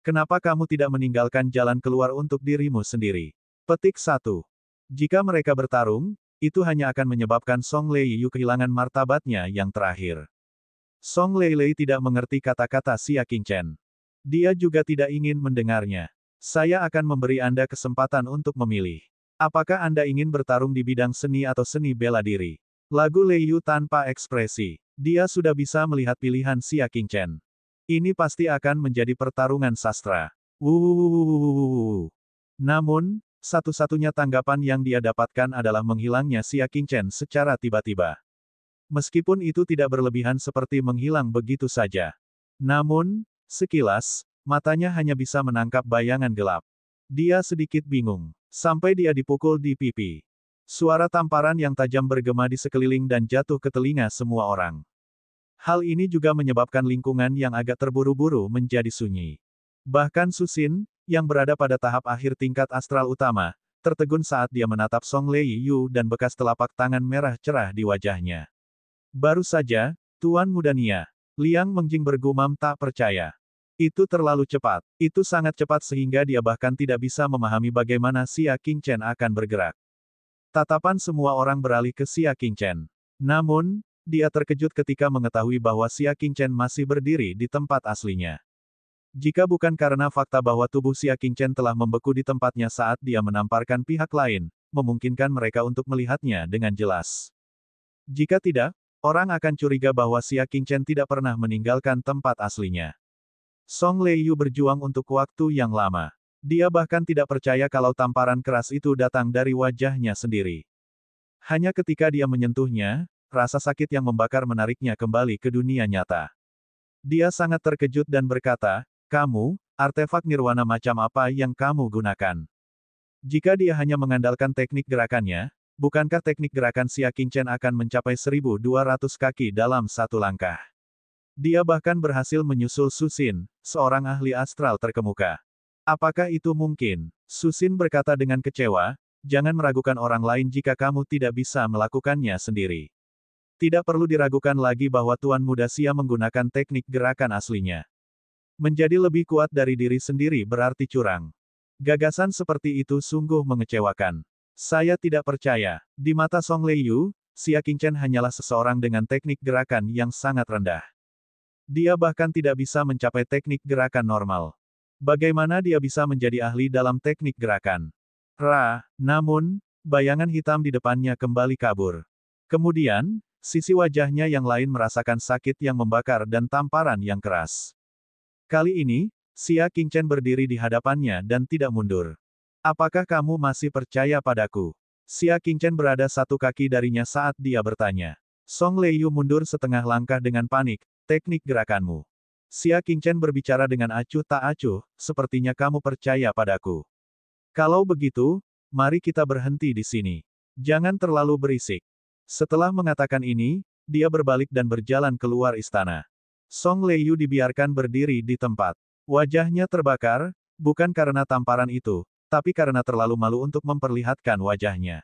Kenapa kamu tidak meninggalkan jalan keluar untuk dirimu sendiri? Petik 1. Jika mereka bertarung, itu hanya akan menyebabkan Song Leiyu kehilangan martabatnya yang terakhir. Song Leiyu tidak mengerti kata-kata Xia Qingchen. Dia juga tidak ingin mendengarnya. Saya akan memberi Anda kesempatan untuk memilih. Apakah Anda ingin bertarung di bidang seni atau seni bela diri? Lagu Leiyu tanpa ekspresi. Dia sudah bisa melihat pilihan Xia Qingchen. Ini pasti akan menjadi pertarungan sastra. Namun, satu-satunya tanggapan yang dia dapatkan adalah menghilangnya Xia Qingchen secara tiba-tiba. Meskipun itu tidak berlebihan seperti menghilang begitu saja. Namun, sekilas, matanya hanya bisa menangkap bayangan gelap. Dia sedikit bingung. Sampai dia dipukul di pipi. Suara tamparan yang tajam bergema di sekeliling dan jatuh ke telinga semua orang. Hal ini juga menyebabkan lingkungan yang agak terburu-buru menjadi sunyi. Bahkan Susin, yang berada pada tahap akhir tingkat astral utama, tertegun saat dia menatap Song Leiyu dan bekas telapak tangan merah cerah di wajahnya. Baru saja, Tuan Muda Nia. Liang Mengjing bergumam tak percaya. Itu terlalu cepat. Itu sangat cepat sehingga dia bahkan tidak bisa memahami bagaimana Xia Qingchen akan bergerak. Tatapan semua orang beralih ke Xia Qingchen. Namun, dia terkejut ketika mengetahui bahwa Xia Qingchen masih berdiri di tempat aslinya. Jika bukan karena fakta bahwa tubuh Xia Qingchen telah membeku di tempatnya saat dia menamparkan pihak lain, memungkinkan mereka untuk melihatnya dengan jelas. Jika tidak, orang akan curiga bahwa Xia Qingchen tidak pernah meninggalkan tempat aslinya. Song Leiyu berjuang untuk waktu yang lama. Dia bahkan tidak percaya kalau tamparan keras itu datang dari wajahnya sendiri. Hanya ketika dia menyentuhnya, rasa sakit yang membakar menariknya kembali ke dunia nyata. Dia sangat terkejut dan berkata, "Kamu, artefak nirwana macam apa yang kamu gunakan?" Jika dia hanya mengandalkan teknik gerakannya, bukankah teknik gerakan Xia Qingchen akan mencapai 1.200 kaki dalam satu langkah? Dia bahkan berhasil menyusul Susin, seorang ahli astral terkemuka. Apakah itu mungkin? Susin berkata dengan kecewa, "Jangan meragukan orang lain jika kamu tidak bisa melakukannya sendiri." Tidak perlu diragukan lagi bahwa Tuan Muda Xia menggunakan teknik gerakan aslinya. Menjadi lebih kuat dari diri sendiri berarti curang. Gagasan seperti itu sungguh mengecewakan. Saya tidak percaya. Di mata Song Leiyu, Xia Qingchen hanyalah seseorang dengan teknik gerakan yang sangat rendah. Dia bahkan tidak bisa mencapai teknik gerakan normal. Bagaimana dia bisa menjadi ahli dalam teknik gerakan? Namun, bayangan hitam di depannya kembali kabur. Kemudian, sisi wajahnya yang lain merasakan sakit yang membakar dan tamparan yang keras. Kali ini, Xia Qingchen berdiri di hadapannya dan tidak mundur. "Apakah kamu masih percaya padaku?" Xia Qingchen berada satu kaki darinya saat dia bertanya. Song Leiyu mundur setengah langkah dengan panik. "Teknik gerakanmu." Xia Qingchen berbicara dengan acuh tak acuh, "Sepertinya kamu percaya padaku. Kalau begitu, mari kita berhenti di sini. Jangan terlalu berisik." Setelah mengatakan ini, dia berbalik dan berjalan keluar istana. Song Leiyu dibiarkan berdiri di tempat. Wajahnya terbakar, bukan karena tamparan itu, tapi karena terlalu malu untuk memperlihatkan wajahnya.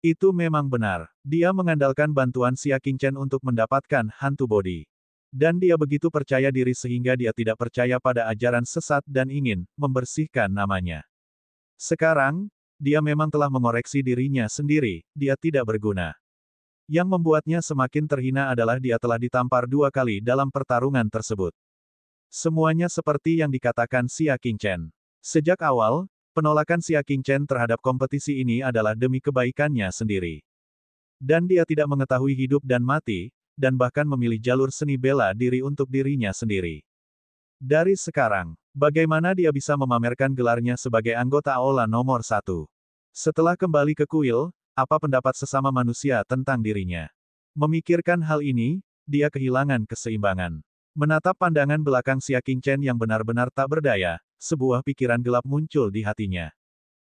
Itu memang benar. Dia mengandalkan bantuan Xia Qingchen untuk mendapatkan hantu bodi. Dan dia begitu percaya diri sehingga dia tidak percaya pada ajaran sesat dan ingin membersihkan namanya. Sekarang, dia memang telah mengoreksi dirinya sendiri, dia tidak berguna. Yang membuatnya semakin terhina adalah dia telah ditampar 2 kali dalam pertarungan tersebut. Semuanya seperti yang dikatakan Xia Qingchen. Sejak awal, penolakan Xia Qingchen terhadap kompetisi ini adalah demi kebaikannya sendiri. Dan dia tidak mengetahui hidup dan mati, dan bahkan memilih jalur seni bela diri untuk dirinya sendiri. Dari sekarang, bagaimana dia bisa memamerkan gelarnya sebagai anggota Aula nomor 1? Setelah kembali ke kuil, apa pendapat sesama manusia tentang dirinya? Memikirkan hal ini, dia kehilangan keseimbangan. Menatap pandangan belakang Xia Qingchen yang benar-benar tak berdaya, sebuah pikiran gelap muncul di hatinya.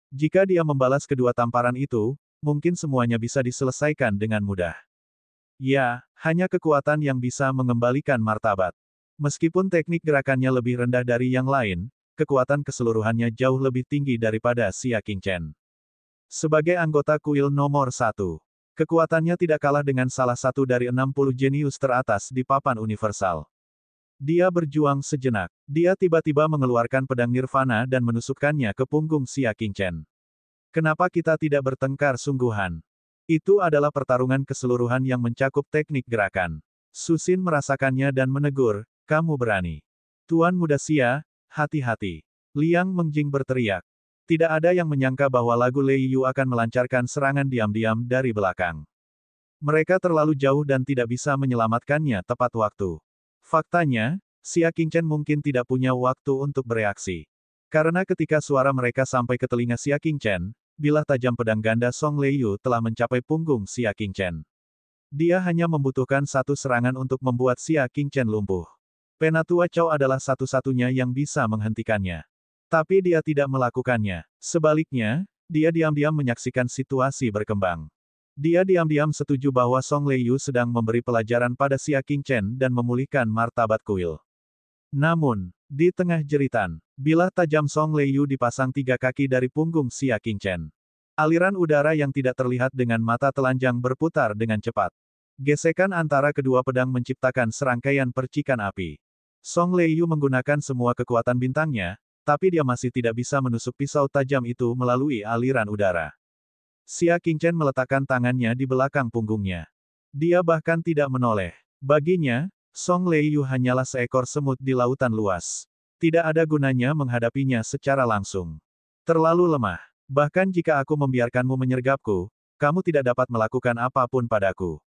Jika dia membalas kedua tamparan itu, mungkin semuanya bisa diselesaikan dengan mudah. Ya, hanya kekuatan yang bisa mengembalikan martabat. Meskipun teknik gerakannya lebih rendah dari yang lain, kekuatan keseluruhannya jauh lebih tinggi daripada Xia Qingchen. Sebagai anggota kuil nomor 1, kekuatannya tidak kalah dengan salah satu dari 60 jenius teratas di papan universal. Dia berjuang sejenak. Dia tiba-tiba mengeluarkan pedang nirvana dan menusukkannya ke punggung Xia Qingchen. "Kenapa kita tidak bertengkar sungguhan?" Itu adalah pertarungan keseluruhan yang mencakup teknik gerakan. Susin merasakannya dan menegur, "Kamu berani. Tuan Muda Xia, hati-hati." Liang Mengjing berteriak. Tidak ada yang menyangka bahwa lagu Lei Yu akan melancarkan serangan diam-diam dari belakang. Mereka terlalu jauh dan tidak bisa menyelamatkannya tepat waktu. Faktanya, Xia Qingchen mungkin tidak punya waktu untuk bereaksi. Karena ketika suara mereka sampai ke telinga Xia Qingchen, bilah tajam pedang ganda Song Leiyu telah mencapai punggung Xia Qingchen. Dia hanya membutuhkan satu serangan untuk membuat Xia Qingchen lumpuh. Penatua Chou adalah satu-satunya yang bisa menghentikannya. Tapi dia tidak melakukannya. Sebaliknya, dia diam-diam menyaksikan situasi berkembang. Dia diam-diam setuju bahwa Song Leiyu sedang memberi pelajaran pada Xia Qingchen dan memulihkan martabat kuil. Namun, di tengah jeritan, bilah tajam Song Leiyu dipasang 3 kaki dari punggung Xia Qingchen. Aliran udara yang tidak terlihat dengan mata telanjang berputar dengan cepat. Gesekan antara kedua pedang menciptakan serangkaian percikan api. Song Leiyu menggunakan semua kekuatan bintangnya, tapi dia masih tidak bisa menusuk pisau tajam itu melalui aliran udara. Xia Qingchen meletakkan tangannya di belakang punggungnya. Dia bahkan tidak menoleh. Baginya, Song Leiyu hanyalah seekor semut di lautan luas. Tidak ada gunanya menghadapinya secara langsung. Terlalu lemah. Bahkan jika aku membiarkanmu menyergapku, kamu tidak dapat melakukan apapun padaku.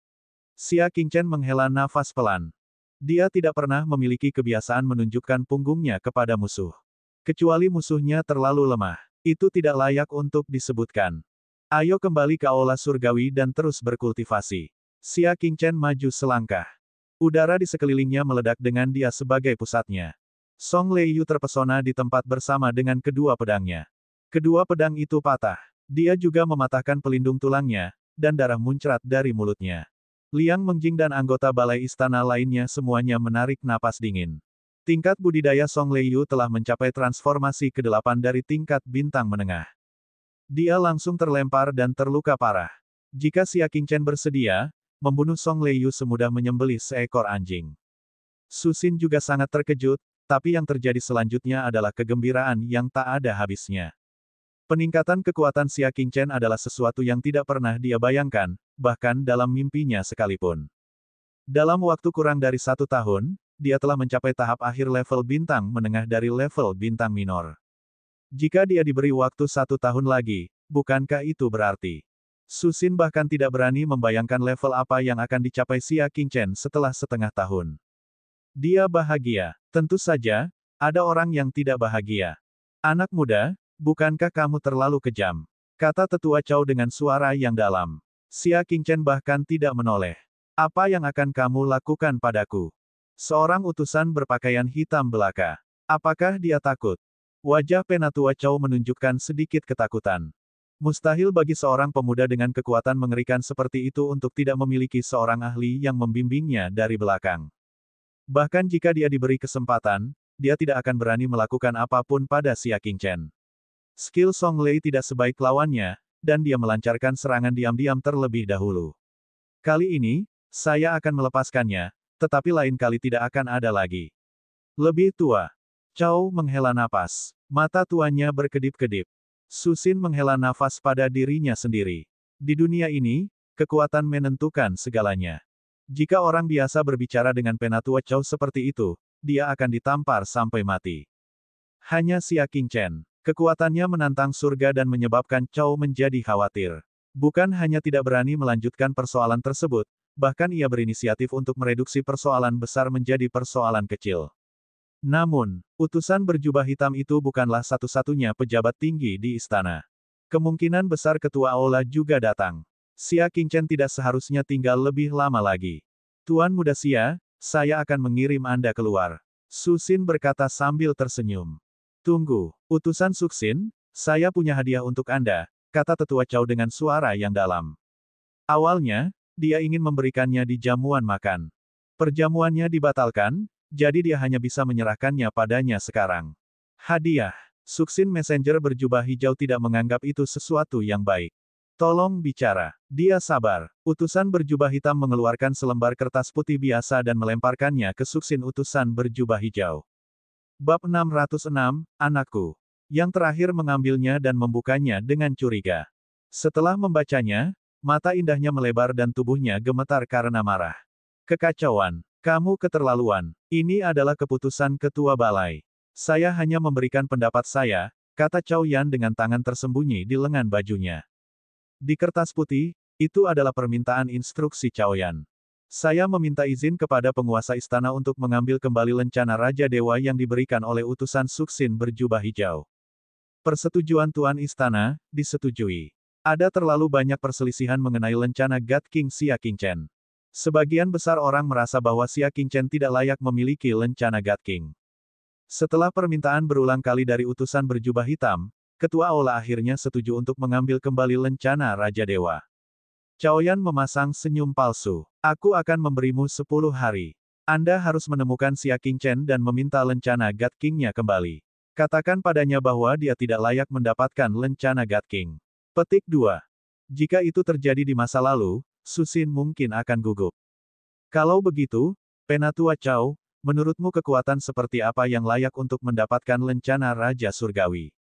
Xia Qingchen menghela nafas pelan. Dia tidak pernah memiliki kebiasaan menunjukkan punggungnya kepada musuh. Kecuali musuhnya terlalu lemah. Itu tidak layak untuk disebutkan. Ayo kembali ke aula surgawi dan terus berkultivasi. Xia Qingchen maju selangkah. Udara di sekelilingnya meledak dengan dia sebagai pusatnya. Song Leiyu terpesona di tempat bersama dengan kedua pedangnya. Kedua pedang itu patah. Dia juga mematahkan pelindung tulangnya, dan darah muncrat dari mulutnya. Liang Mengjing dan anggota balai istana lainnya semuanya menarik napas dingin. Tingkat budidaya Song Leiyu telah mencapai transformasi ke-8 dari tingkat bintang menengah. Dia langsung terlempar dan terluka parah. Jika Xia Qingchen bersedia, membunuh Song Leiyu semudah menyembelih seekor anjing. Su Xin juga sangat terkejut, tapi yang terjadi selanjutnya adalah kegembiraan yang tak ada habisnya. Peningkatan kekuatan Xia Qingchen adalah sesuatu yang tidak pernah dia bayangkan, bahkan dalam mimpinya sekalipun. Dalam waktu kurang dari 1 tahun, dia telah mencapai tahap akhir level bintang menengah dari level bintang minor. Jika dia diberi waktu 1 tahun lagi, bukankah itu berarti? Su Xin bahkan tidak berani membayangkan level apa yang akan dicapai Xia Qingchen setelah setengah tahun. Dia bahagia. Tentu saja, ada orang yang tidak bahagia. Anak muda, bukankah kamu terlalu kejam? Kata tetua Chao dengan suara yang dalam. Xia Qingchen bahkan tidak menoleh. Apa yang akan kamu lakukan padaku? Seorang utusan berpakaian hitam belaka. Apakah dia takut? Wajah Penatua Chao menunjukkan sedikit ketakutan. Mustahil bagi seorang pemuda dengan kekuatan mengerikan seperti itu untuk tidak memiliki seorang ahli yang membimbingnya dari belakang. Bahkan jika dia diberi kesempatan, dia tidak akan berani melakukan apapun pada Xia Qingchen. Skill Song Lei tidak sebaik lawannya, dan dia melancarkan serangan diam-diam terlebih dahulu. Kali ini, saya akan melepaskannya, tetapi lain kali tidak akan ada lagi. Lebih tua. Chao menghela napas. Mata tuanya berkedip-kedip. Su Xin menghela nafas pada dirinya sendiri. Di dunia ini, kekuatan menentukan segalanya. Jika orang biasa berbicara dengan Penatua Chao seperti itu, dia akan ditampar sampai mati. Hanya Xia Qingchen. Kekuatannya menantang surga dan menyebabkan Chao menjadi khawatir. Bukan hanya tidak berani melanjutkan persoalan tersebut, bahkan ia berinisiatif untuk mereduksi persoalan besar menjadi persoalan kecil. Namun, utusan berjubah hitam itu bukanlah satu-satunya pejabat tinggi di istana. Kemungkinan besar ketua aula juga datang. Xia Qingchen tidak seharusnya tinggal lebih lama lagi. Tuan Muda Xia, saya akan mengirim Anda keluar. Su Xin berkata sambil tersenyum. Tunggu, utusan Su Xin, saya punya hadiah untuk Anda, kata tetua Chao dengan suara yang dalam. Awalnya, dia ingin memberikannya di jamuan makan. Perjamuannya dibatalkan, jadi dia hanya bisa menyerahkannya padanya sekarang. Hadiah. Su Xin Messenger berjubah hijau tidak menganggap itu sesuatu yang baik. Tolong bicara. Dia sabar. Utusan berjubah hitam mengeluarkan selembar kertas putih biasa dan melemparkannya ke Su Xin utusan berjubah hijau. Bab 606, Anakku. Yang terakhir mengambilnya dan membukanya dengan curiga. Setelah membacanya, mata indahnya melebar dan tubuhnya gemetar karena marah. Kekacauan. Kamu keterlaluan. Ini adalah keputusan ketua balai. Saya hanya memberikan pendapat saya, kata Chao Yan dengan tangan tersembunyi di lengan bajunya. Di kertas putih, itu adalah permintaan instruksi Chao Yan. Saya meminta izin kepada penguasa istana untuk mengambil kembali lencana Raja Dewa yang diberikan oleh utusan Su Xin berjubah hijau. Persetujuan Tuan Istana, disetujui. Ada terlalu banyak perselisihan mengenai lencana God King Xia Qingchen. Sebagian besar orang merasa bahwa Xia Qingchen tidak layak memiliki lencana God King. Setelah permintaan berulang kali dari utusan berjubah hitam, Ketua Aula akhirnya setuju untuk mengambil kembali lencana Raja Dewa. Chao Yan memasang senyum palsu. Aku akan memberimu 10 hari. Anda harus menemukan Xia Qingchen dan meminta lencana God King-nya kembali. Katakan padanya bahwa dia tidak layak mendapatkan lencana God King. Petik 2. Jika itu terjadi di masa lalu, Su Xin mungkin akan gugup. Kalau begitu, Penatua Chao, menurutmu kekuatan seperti apa yang layak untuk mendapatkan lencana Raja Surgawi?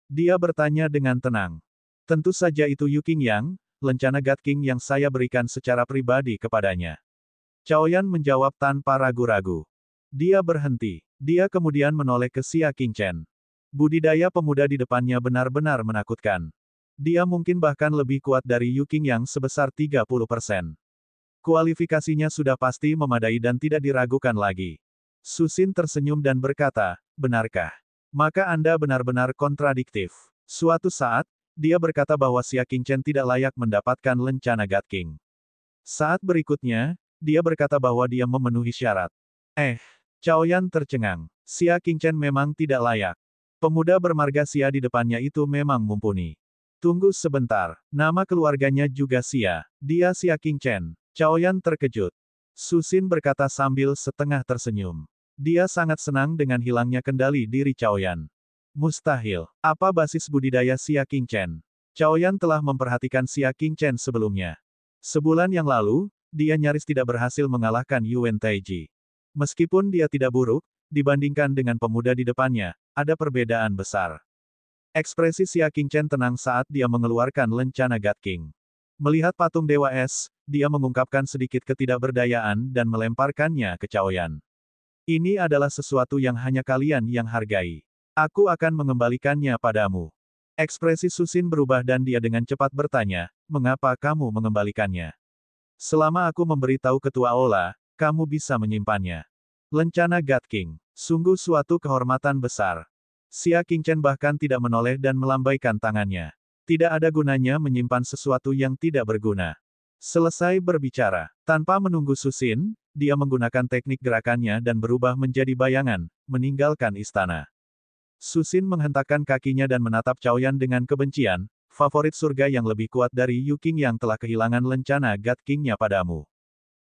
Dia bertanya dengan tenang. Tentu saja itu Yu Qingyang, lencana God King yang saya berikan secara pribadi kepadanya. Chao Yan menjawab tanpa ragu-ragu. Dia berhenti. Dia kemudian menoleh ke Xia Qingchen. Budidaya pemuda di depannya benar-benar menakutkan. Dia mungkin bahkan lebih kuat dari Yu Qingyang sebesar 30%. Kualifikasinya sudah pasti memadai dan tidak diragukan lagi. Susin tersenyum dan berkata, benarkah? Maka Anda benar-benar kontradiktif. Suatu saat, dia berkata bahwa Xia Qingchen tidak layak mendapatkan lencana God King. Saat berikutnya, dia berkata bahwa dia memenuhi syarat. Chaoyan tercengang. Xia Qingchen memang tidak layak. Pemuda bermarga Xia di depannya itu memang mumpuni. Tunggu sebentar, nama keluarganya juga Xia. Dia Xia Qingchen. Chaoyan terkejut. Susin berkata sambil setengah tersenyum. Dia sangat senang dengan hilangnya kendali diri Chaoyan. Mustahil. Apa basis budidaya Xia Qingchen? Chaoyan telah memperhatikan Xia Qingchen sebelumnya. Sebulan yang lalu, dia nyaris tidak berhasil mengalahkan Yuan Taiji. Meskipun dia tidak buruk, dibandingkan dengan pemuda di depannya, ada perbedaan besar. Ekspresi Xia Qingchen tenang saat dia mengeluarkan lencana God King. Melihat patung Dewa Es, dia mengungkapkan sedikit ketidakberdayaan dan melemparkannya ke Chaoyan. Ini adalah sesuatu yang hanya kalian yang hargai. Aku akan mengembalikannya padamu. Ekspresi Susin berubah dan dia dengan cepat bertanya, mengapa kamu mengembalikannya? Selama aku memberitahu Ketua Ola, kamu bisa menyimpannya. Lencana God King. Sungguh suatu kehormatan besar. Xia Qingchen bahkan tidak menoleh dan melambaikan tangannya. Tidak ada gunanya menyimpan sesuatu yang tidak berguna. Selesai berbicara, tanpa menunggu Susin, dia menggunakan teknik gerakannya dan berubah menjadi bayangan, meninggalkan istana. Susin menghentakkan kakinya dan menatap Chaoyan dengan kebencian, favorit surga yang lebih kuat dari Yu Qingyang telah kehilangan lencana God King-nya padamu.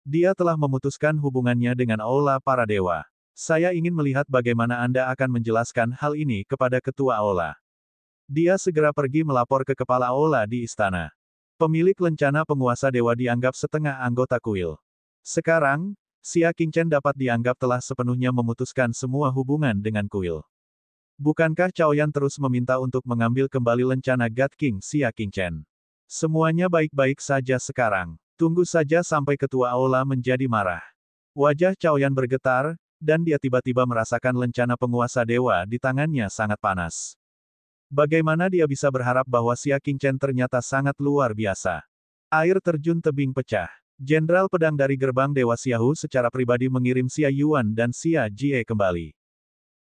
Dia telah memutuskan hubungannya dengan Aula para dewa. Saya ingin melihat bagaimana Anda akan menjelaskan hal ini kepada Ketua Aula. Dia segera pergi melapor ke kepala Aula di istana. Pemilik lencana penguasa dewa dianggap setengah anggota kuil. Sekarang, Xia Qingchen dapat dianggap telah sepenuhnya memutuskan semua hubungan dengan kuil. Bukankah Chaoyan terus meminta untuk mengambil kembali lencana God King Xia Qingchen? Semuanya baik-baik saja sekarang. Tunggu saja sampai Ketua Aula menjadi marah. Wajah Chaoyan bergetar, dan dia tiba-tiba merasakan lencana penguasa dewa di tangannya sangat panas. Bagaimana dia bisa berharap bahwa Xia Qingchen ternyata sangat luar biasa? Air terjun tebing pecah. Jenderal pedang dari gerbang Dewa Xiaohu secara pribadi mengirim Xia Yuan dan Xia Jie kembali.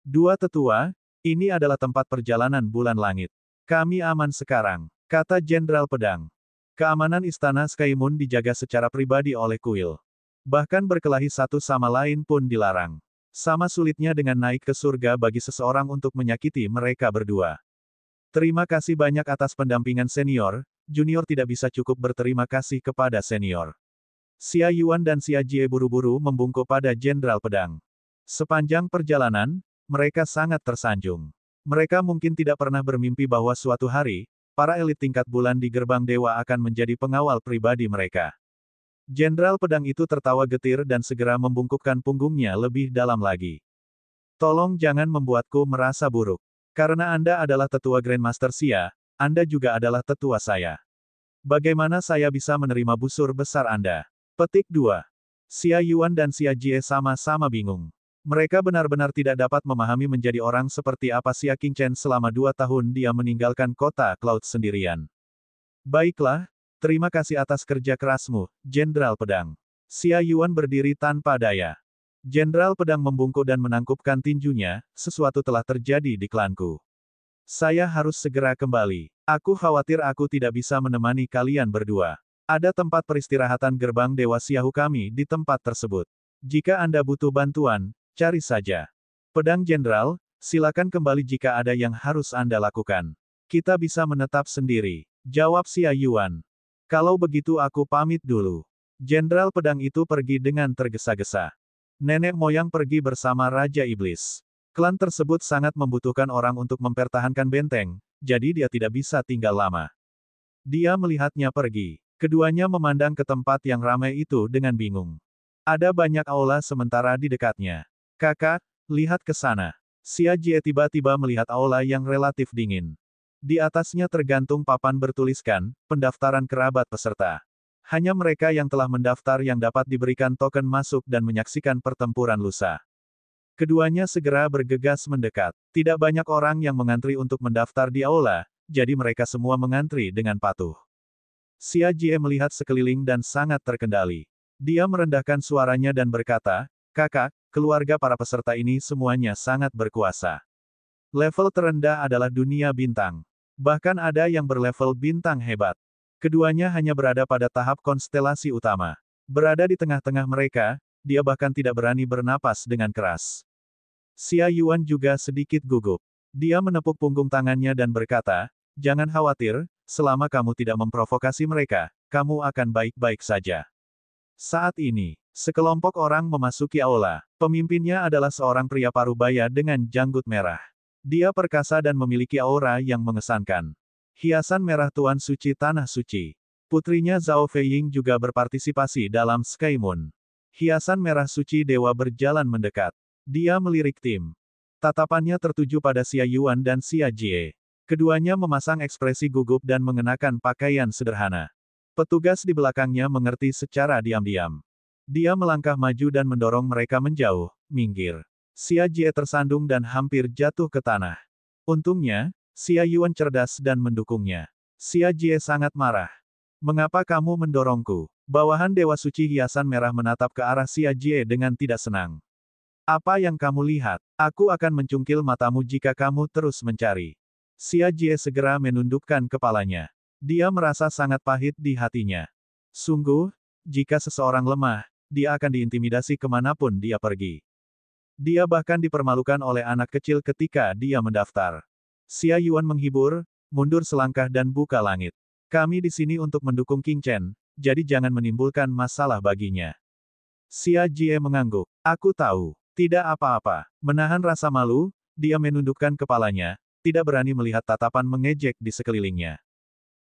Dua tetua, ini adalah tempat perjalanan bulan langit. Kami aman sekarang, kata Jenderal pedang. Keamanan istana Sky Moon dijaga secara pribadi oleh kuil. Bahkan berkelahi satu sama lain pun dilarang. Sama sulitnya dengan naik ke surga bagi seseorang untuk menyakiti mereka berdua. Terima kasih banyak atas pendampingan senior, junior tidak bisa cukup berterima kasih kepada senior. Xia Yuan dan Xia Jie buru-buru membungkuk pada Jenderal Pedang. Sepanjang perjalanan, mereka sangat tersanjung. Mereka mungkin tidak pernah bermimpi bahwa suatu hari, para elit tingkat bulan di gerbang dewa akan menjadi pengawal pribadi mereka. Jenderal Pedang itu tertawa getir dan segera membungkukkan punggungnya lebih dalam lagi. Tolong jangan membuatku merasa buruk. Karena Anda adalah tetua Grandmaster Xia, Anda juga adalah tetua saya. Bagaimana saya bisa menerima busur besar Anda? Petik 2. Xia Yuan dan Xia Jie sama-sama bingung. Mereka benar-benar tidak dapat memahami menjadi orang seperti apa Xia Qingchen selama 2 tahun dia meninggalkan kota Cloud sendirian. Baiklah, terima kasih atas kerja kerasmu, Jenderal Pedang. Xia Yuan berdiri tanpa daya. Jenderal Pedang membungkuk dan menangkupkan tinjunya, sesuatu telah terjadi di klanku. Saya harus segera kembali. Aku khawatir aku tidak bisa menemani kalian berdua. Ada tempat peristirahatan gerbang Dewa Xiaohu kami di tempat tersebut. Jika Anda butuh bantuan, cari saja. Pedang Jenderal, silakan kembali jika ada yang harus Anda lakukan. Kita bisa menetap sendiri, jawab Xia Yuan. Kalau begitu aku pamit dulu. Jenderal Pedang itu pergi dengan tergesa-gesa. Nenek moyang pergi bersama Raja Iblis. Klan tersebut sangat membutuhkan orang untuk mempertahankan benteng, jadi dia tidak bisa tinggal lama. Dia melihatnya pergi. Keduanya memandang ke tempat yang ramai itu dengan bingung. Ada banyak aula sementara di dekatnya. Kakak, lihat ke sana. Xia Jie tiba-tiba melihat aula yang relatif dingin. Di atasnya tergantung papan bertuliskan, pendaftaran kerabat peserta. Hanya mereka yang telah mendaftar yang dapat diberikan token masuk dan menyaksikan pertempuran lusa. Keduanya segera bergegas mendekat. Tidak banyak orang yang mengantri untuk mendaftar di aula, jadi mereka semua mengantri dengan patuh. Xia Jie melihat sekeliling dan sangat terkendali. Dia merendahkan suaranya dan berkata, "Kakak, keluarga para peserta ini semuanya sangat berkuasa. Level terendah adalah dunia bintang. Bahkan ada yang berlevel bintang hebat. Keduanya hanya berada pada tahap konstelasi utama. Berada di tengah-tengah mereka, dia bahkan tidak berani bernapas dengan keras." Xia Yuan juga sedikit gugup. Dia menepuk punggung tangannya dan berkata, "Jangan khawatir, selama kamu tidak memprovokasi mereka, kamu akan baik-baik saja." Saat ini, sekelompok orang memasuki aula. Pemimpinnya adalah seorang pria parubaya dengan janggut merah. Dia perkasa dan memiliki aura yang mengesankan. Hiasan merah Tuan Suci Tanah Suci. Putrinya Zhao Feiying juga berpartisipasi dalam Sky Moon. Hiasan merah suci dewa berjalan mendekat. Dia melirik tim. Tatapannya tertuju pada Xia Yuan dan Xia Jie. Keduanya memasang ekspresi gugup dan mengenakan pakaian sederhana. Petugas di belakangnya mengerti secara diam-diam. Dia melangkah maju dan mendorong mereka menjauh, minggir. Xia Jie tersandung dan hampir jatuh ke tanah. Untungnya, Xia Yuan cerdas dan mendukungnya. Xia Jie sangat marah. "Mengapa kamu mendorongku?" Bawahan Dewa Suci Hiasan Merah menatap ke arah Xia Jie dengan tidak senang. "Apa yang kamu lihat? Aku akan mencungkil matamu jika kamu terus mencari." Xia Jie segera menundukkan kepalanya. Dia merasa sangat pahit di hatinya. Sungguh, jika seseorang lemah, dia akan diintimidasi kemanapun dia pergi. Dia bahkan dipermalukan oleh anak kecil ketika dia mendaftar. Xia Yuan menghibur, mundur selangkah dan buka langit. "Kami di sini untuk mendukung King Chen, jadi jangan menimbulkan masalah baginya." Xia Jie mengangguk. "Aku tahu. Tidak apa-apa." Menahan rasa malu, dia menundukkan kepalanya, tidak berani melihat tatapan mengejek di sekelilingnya.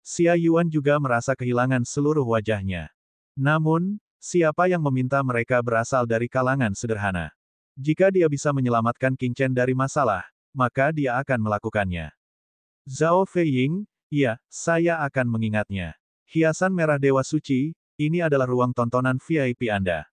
Xia Yuan juga merasa kehilangan seluruh wajahnya. Namun, siapa yang meminta mereka berasal dari kalangan sederhana? Jika dia bisa menyelamatkan King Chen dari masalah, maka dia akan melakukannya. Zhao Feiying, ya, saya akan mengingatnya. Hiasan merah Dewa Suci, ini adalah ruang tontonan VIP Anda.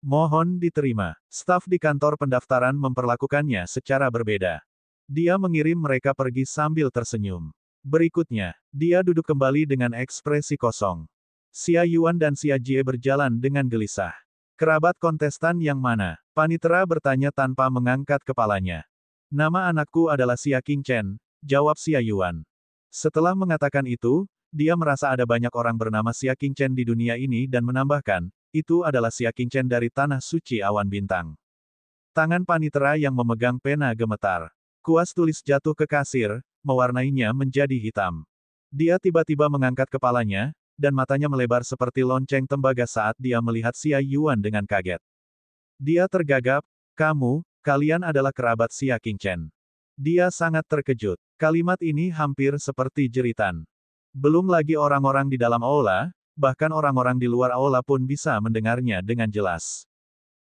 Mohon diterima. Staf di kantor pendaftaran memperlakukannya secara berbeda. Dia mengirim mereka pergi sambil tersenyum. Berikutnya, dia duduk kembali dengan ekspresi kosong. Xia Yuan dan Xia Jie berjalan dengan gelisah. "Kerabat kontestan yang mana?" Panitera bertanya tanpa mengangkat kepalanya. "Nama anakku adalah Xia King Chen," jawab Xia Yuan. Setelah mengatakan itu, dia merasa ada banyak orang bernama Xia King Chen di dunia ini dan menambahkan, "Itu adalah Xia King Chen dari Tanah Suci Awan Bintang." Tangan panitera yang memegang pena gemetar. Kuas tulis jatuh ke kasir, mewarnainya menjadi hitam. Dia tiba-tiba mengangkat kepalanya, dan matanya melebar seperti lonceng tembaga saat dia melihat Xia Yuan dengan kaget. Dia tergagap, kalian adalah kerabat Xia King Chen." Dia sangat terkejut. Kalimat ini hampir seperti jeritan. Belum lagi orang-orang di dalam aula, bahkan orang-orang di luar aula pun bisa mendengarnya dengan jelas.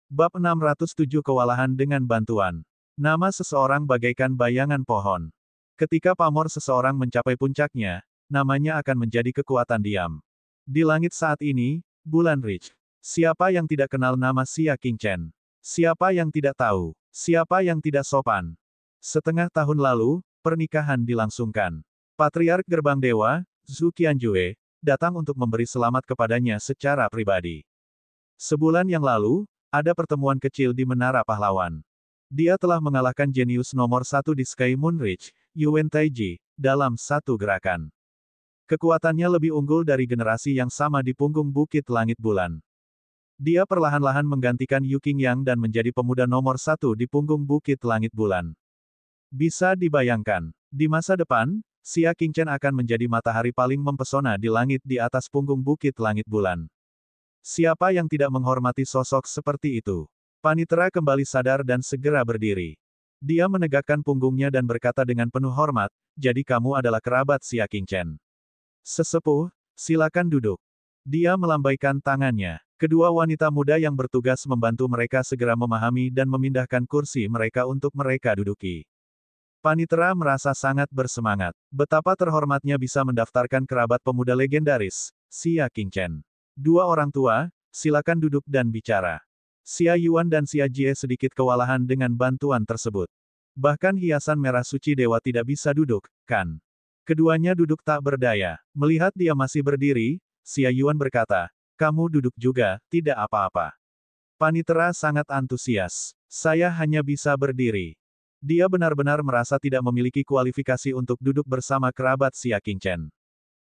Bab 607 Kewalahan dengan Bantuan. Nama seseorang bagaikan bayangan pohon. Ketika pamor seseorang mencapai puncaknya, namanya akan menjadi kekuatan diam. Di langit saat ini, bulan Rich. Siapa yang tidak kenal nama Xia King Chen? Siapa yang tidak tahu? Siapa yang tidak sopan? Setengah tahun lalu, pernikahan dilangsungkan. Patriark Gerbang Dewa, Zhu Qianjue, datang untuk memberi selamat kepadanya secara pribadi. Sebulan yang lalu, ada pertemuan kecil di Menara Pahlawan. Dia telah mengalahkan jenius nomor 1 di Sky Moon Ridge, Yuan Taiji, dalam satu gerakan. Kekuatannya lebih unggul dari generasi yang sama di punggung Bukit Langit Bulan. Dia perlahan-lahan menggantikan Yu Qingyang dan menjadi pemuda nomor 1 di punggung Bukit Langit Bulan. Bisa dibayangkan, di masa depan, Xia King Chen akan menjadi matahari paling mempesona di langit di atas punggung Bukit Langit Bulan. Siapa yang tidak menghormati sosok seperti itu? Panitera kembali sadar dan segera berdiri. Dia menegakkan punggungnya dan berkata dengan penuh hormat, "Jadi kamu adalah kerabat Xia King Chen. Sesepuh, silakan duduk." Dia melambaikan tangannya. Kedua wanita muda yang bertugas membantu mereka segera memahami dan memindahkan kursi mereka untuk mereka duduki. Panitera merasa sangat bersemangat. Betapa terhormatnya bisa mendaftarkan kerabat pemuda legendaris, Xia King Chen. "Dua orang tua, silakan duduk dan bicara." Xia Yuan dan Xia Jie sedikit kewalahan dengan bantuan tersebut. Bahkan hiasan merah suci dewa tidak bisa duduk, kan? Keduanya duduk tak berdaya. Melihat dia masih berdiri, Xia Yuan berkata, "Kamu duduk juga, tidak apa-apa." Panitera sangat antusias. "Saya hanya bisa berdiri." Dia benar-benar merasa tidak memiliki kualifikasi untuk duduk bersama kerabat Xia Qingchen.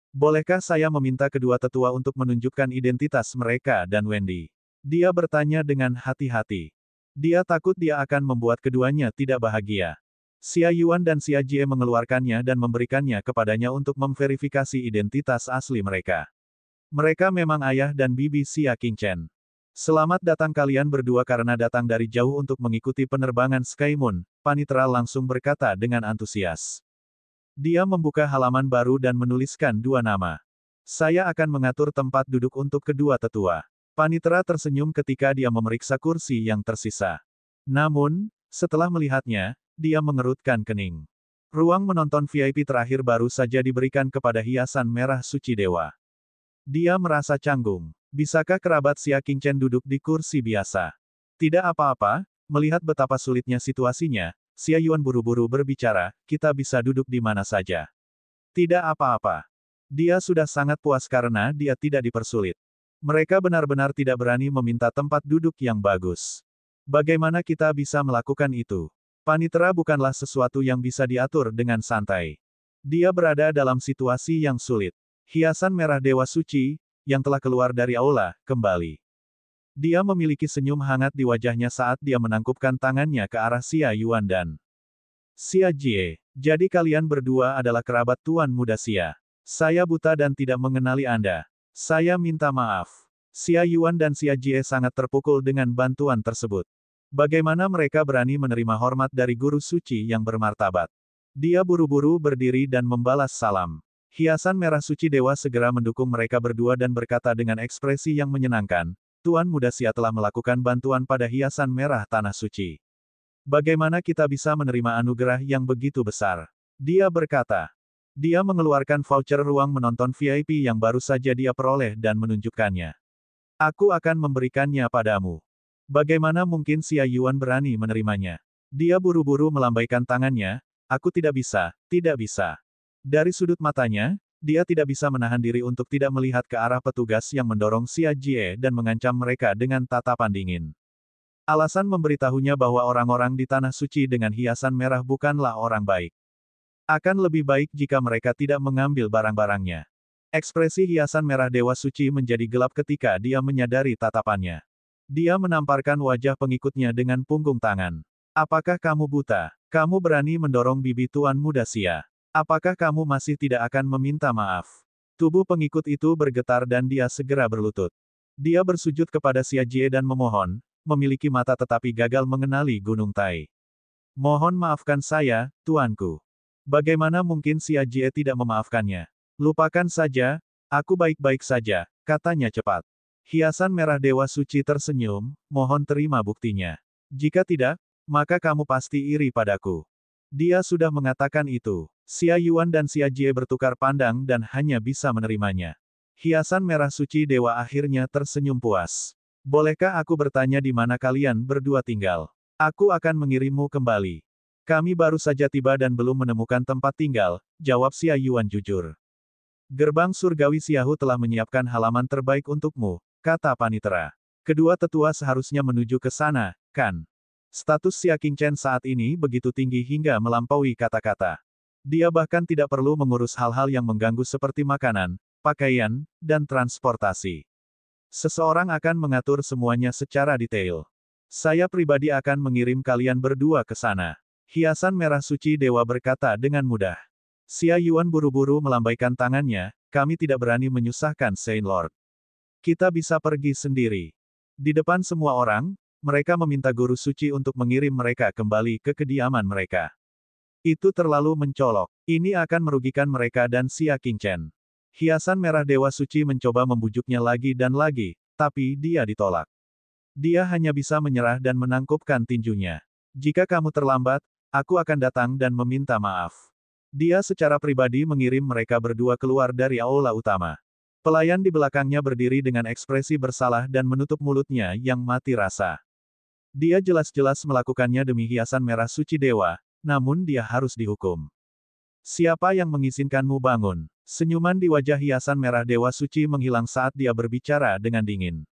"Bolehkah saya meminta kedua tetua untuk menunjukkan identitas mereka dan Wendy?" Dia bertanya dengan hati-hati. Dia takut dia akan membuat keduanya tidak bahagia. Xia Yuan dan Xia Jie mengeluarkannya dan memberikannya kepadanya untuk memverifikasi identitas asli mereka. Mereka memang ayah dan bibi Xia Qingchen. "Selamat datang kalian berdua karena datang dari jauh untuk mengikuti penerbangan Sky Moon," Panitera langsung berkata dengan antusias. Dia membuka halaman baru dan menuliskan dua nama. "Saya akan mengatur tempat duduk untuk kedua tetua." Panitera tersenyum ketika dia memeriksa kursi yang tersisa. Namun, setelah melihatnya, dia mengerutkan kening. Ruang menonton VIP terakhir baru saja diberikan kepada hiasan merah suci dewa. Dia merasa canggung. Bisakah kerabat Xia Qingchen duduk di kursi biasa? Tidak apa-apa, melihat betapa sulitnya situasinya, Xia Yuan buru-buru berbicara, "Kita bisa duduk di mana saja." Tidak apa-apa. Dia sudah sangat puas karena dia tidak dipersulit. Mereka benar-benar tidak berani meminta tempat duduk yang bagus. Bagaimana kita bisa melakukan itu? Panitera bukanlah sesuatu yang bisa diatur dengan santai. Dia berada dalam situasi yang sulit. Hiasan merah Dewa Suci, yang telah keluar dari aula, kembali. Dia memiliki senyum hangat di wajahnya saat dia menangkupkan tangannya ke arah Xia Yuan dan Xia Jie. "Jadi kalian berdua adalah kerabat Tuan Muda Xia. Saya buta dan tidak mengenali Anda. Saya minta maaf." Xia Yuan dan Xia Jie sangat terpukul dengan bantuan tersebut. Bagaimana mereka berani menerima hormat dari guru suci yang bermartabat? Dia buru-buru berdiri dan membalas salam. Hiasan merah suci dewa segera mendukung mereka berdua dan berkata dengan ekspresi yang menyenangkan, "Tuan Muda Xia telah melakukan bantuan pada hiasan merah tanah suci. Bagaimana kita bisa menerima anugerah yang begitu besar?" Dia berkata. Dia mengeluarkan voucher ruang menonton VIP yang baru saja dia peroleh dan menunjukkannya. "Aku akan memberikannya padamu." Bagaimana mungkin Xia Yuan berani menerimanya? Dia buru-buru melambaikan tangannya, "Aku tidak bisa, tidak bisa." Dari sudut matanya, dia tidak bisa menahan diri untuk tidak melihat ke arah petugas yang mendorong Xia Jie dan mengancam mereka dengan tatapan dingin. Alasan memberitahunya bahwa orang-orang di Tanah Suci dengan hiasan merah bukanlah orang baik. Akan lebih baik jika mereka tidak mengambil barang-barangnya. Ekspresi hiasan merah Dewa Suci menjadi gelap ketika dia menyadari tatapannya. Dia menamparkan wajah pengikutnya dengan punggung tangan. "Apakah kamu buta? Kamu berani mendorong bibi Tuan Muda Xia? Apakah kamu masih tidak akan meminta maaf?" Tubuh pengikut itu bergetar dan dia segera berlutut. Dia bersujud kepada Xia Jie dan memohon, memiliki mata tetapi gagal mengenali Gunung Tai. "Mohon maafkan saya, tuanku." Bagaimana mungkin Xia Jie tidak memaafkannya? "Lupakan saja, aku baik-baik saja," katanya cepat. Hiasan merah Dewa Suci tersenyum, "Mohon terima buktinya. Jika tidak, maka kamu pasti iri padaku." Dia sudah mengatakan itu. Xia Yuan dan Xia Jie bertukar pandang dan hanya bisa menerimanya. Hiasan merah suci dewa akhirnya tersenyum puas. "Bolehkah aku bertanya di mana kalian berdua tinggal? Aku akan mengirimmu kembali." "Kami baru saja tiba dan belum menemukan tempat tinggal," jawab Xia Yuan jujur. "Gerbang surgawi Xiahu telah menyiapkan halaman terbaik untukmu," kata Panitera. "Kedua tetua seharusnya menuju ke sana, kan?" Status Xia Qingchen saat ini begitu tinggi hingga melampaui kata-kata. Dia bahkan tidak perlu mengurus hal-hal yang mengganggu seperti makanan, pakaian, dan transportasi. Seseorang akan mengatur semuanya secara detail. "Saya pribadi akan mengirim kalian berdua ke sana." Hiasan merah suci dewa berkata dengan mudah. Xia Yuan buru-buru melambaikan tangannya, "Kami tidak berani menyusahkan Saint Lord. Kita bisa pergi sendiri." Di depan semua orang, mereka meminta guru suci untuk mengirim mereka kembali ke kediaman mereka. Itu terlalu mencolok. Ini akan merugikan mereka dan Xia Qingchen. Hiasan merah Dewa Suci mencoba membujuknya lagi dan lagi, tapi dia ditolak. Dia hanya bisa menyerah dan menangkupkan tinjunya. "Jika kamu terlambat, aku akan datang dan meminta maaf." Dia secara pribadi mengirim mereka berdua keluar dari aula utama. Pelayan di belakangnya berdiri dengan ekspresi bersalah dan menutup mulutnya yang mati rasa. Dia jelas-jelas melakukannya demi hiasan merah suci dewa, namun dia harus dihukum. Siapa yang mengizinkanmu bangun? Senyuman di wajah hiasan merah Dewa Suci menghilang saat dia berbicara dengan dingin.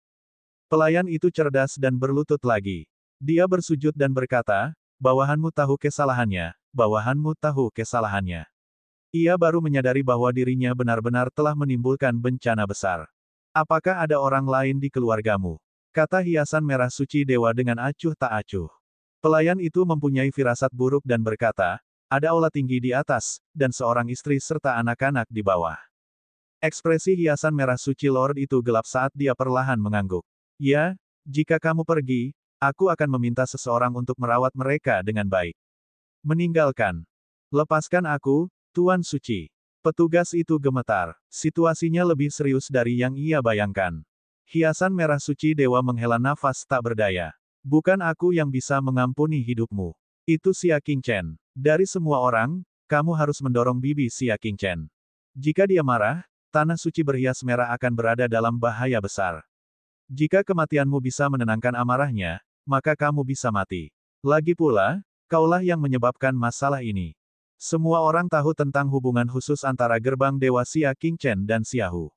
Pelayan itu cerdas dan berlutut lagi. Dia bersujud dan berkata, bawahanmu tahu kesalahannya, bawahanmu tahu kesalahannya. Ia baru menyadari bahwa dirinya benar-benar telah menimbulkan bencana besar. Apakah ada orang lain di keluargamu? Kata hiasan merah suci dewa dengan acuh tak acuh. Pelayan itu mempunyai firasat buruk dan berkata, ada aula tinggi di atas, dan seorang istri serta anak-anak di bawah. Ekspresi hiasan merah suci Lord itu gelap saat dia perlahan mengangguk. Ya, jika kamu pergi, aku akan meminta seseorang untuk merawat mereka dengan baik. Meninggalkan. Lepaskan aku, Tuan Suci. Petugas itu gemetar. Situasinya lebih serius dari yang ia bayangkan. Hiasan merah suci dewa menghela nafas tak berdaya. Bukan aku yang bisa mengampuni hidupmu. Itu Xia Qingchen. Dari semua orang, kamu harus mendorong bibi Xia Qingchen. Jika dia marah, tanah suci berhias merah akan berada dalam bahaya besar. Jika kematianmu bisa menenangkan amarahnya, maka kamu bisa mati. Lagi pula, kaulah yang menyebabkan masalah ini. Semua orang tahu tentang hubungan khusus antara gerbang Dewa Xia Qingchen dan Xiaohu.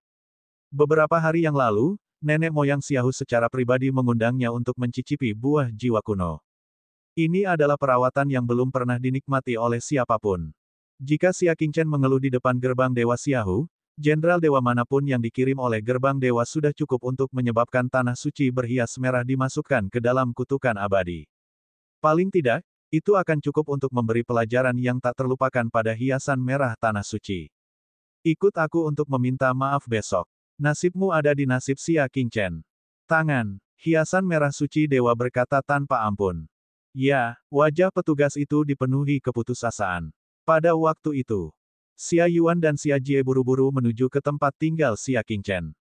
Beberapa hari yang lalu, nenek moyang Xiaohu secara pribadi mengundangnya untuk mencicipi buah jiwa kuno. Ini adalah perawatan yang belum pernah dinikmati oleh siapapun. Jika Xia Qingchen mengeluh di depan gerbang Dewa Xiaohu, jenderal dewa manapun yang dikirim oleh gerbang dewa sudah cukup untuk menyebabkan tanah suci berhias merah dimasukkan ke dalam kutukan abadi. Paling tidak, itu akan cukup untuk memberi pelajaran yang tak terlupakan pada hiasan merah tanah suci. Ikut aku untuk meminta maaf besok. Nasibmu ada di nasib Xia Qingchen. Tangan, hiasan merah suci dewa berkata tanpa ampun. Ya, wajah petugas itu dipenuhi keputusasaan. Pada waktu itu, Xia Yuan dan Xia Jie buru-buru menuju ke tempat tinggal Xia Qingchen.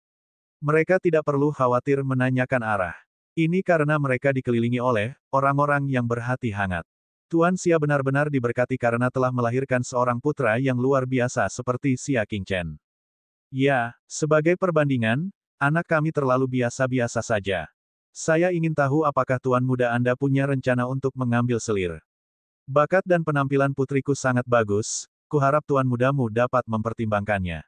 Mereka tidak perlu khawatir menanyakan arah. Ini karena mereka dikelilingi oleh orang-orang yang berhati hangat. Tuan Xia benar-benar diberkati karena telah melahirkan seorang putra yang luar biasa seperti Xia Qingchen. Ya, sebagai perbandingan, anak kami terlalu biasa-biasa saja. Saya ingin tahu apakah Tuan muda Anda punya rencana untuk mengambil selir. Bakat dan penampilan putriku sangat bagus. Kuharap Tuan mudamu dapat mempertimbangkannya.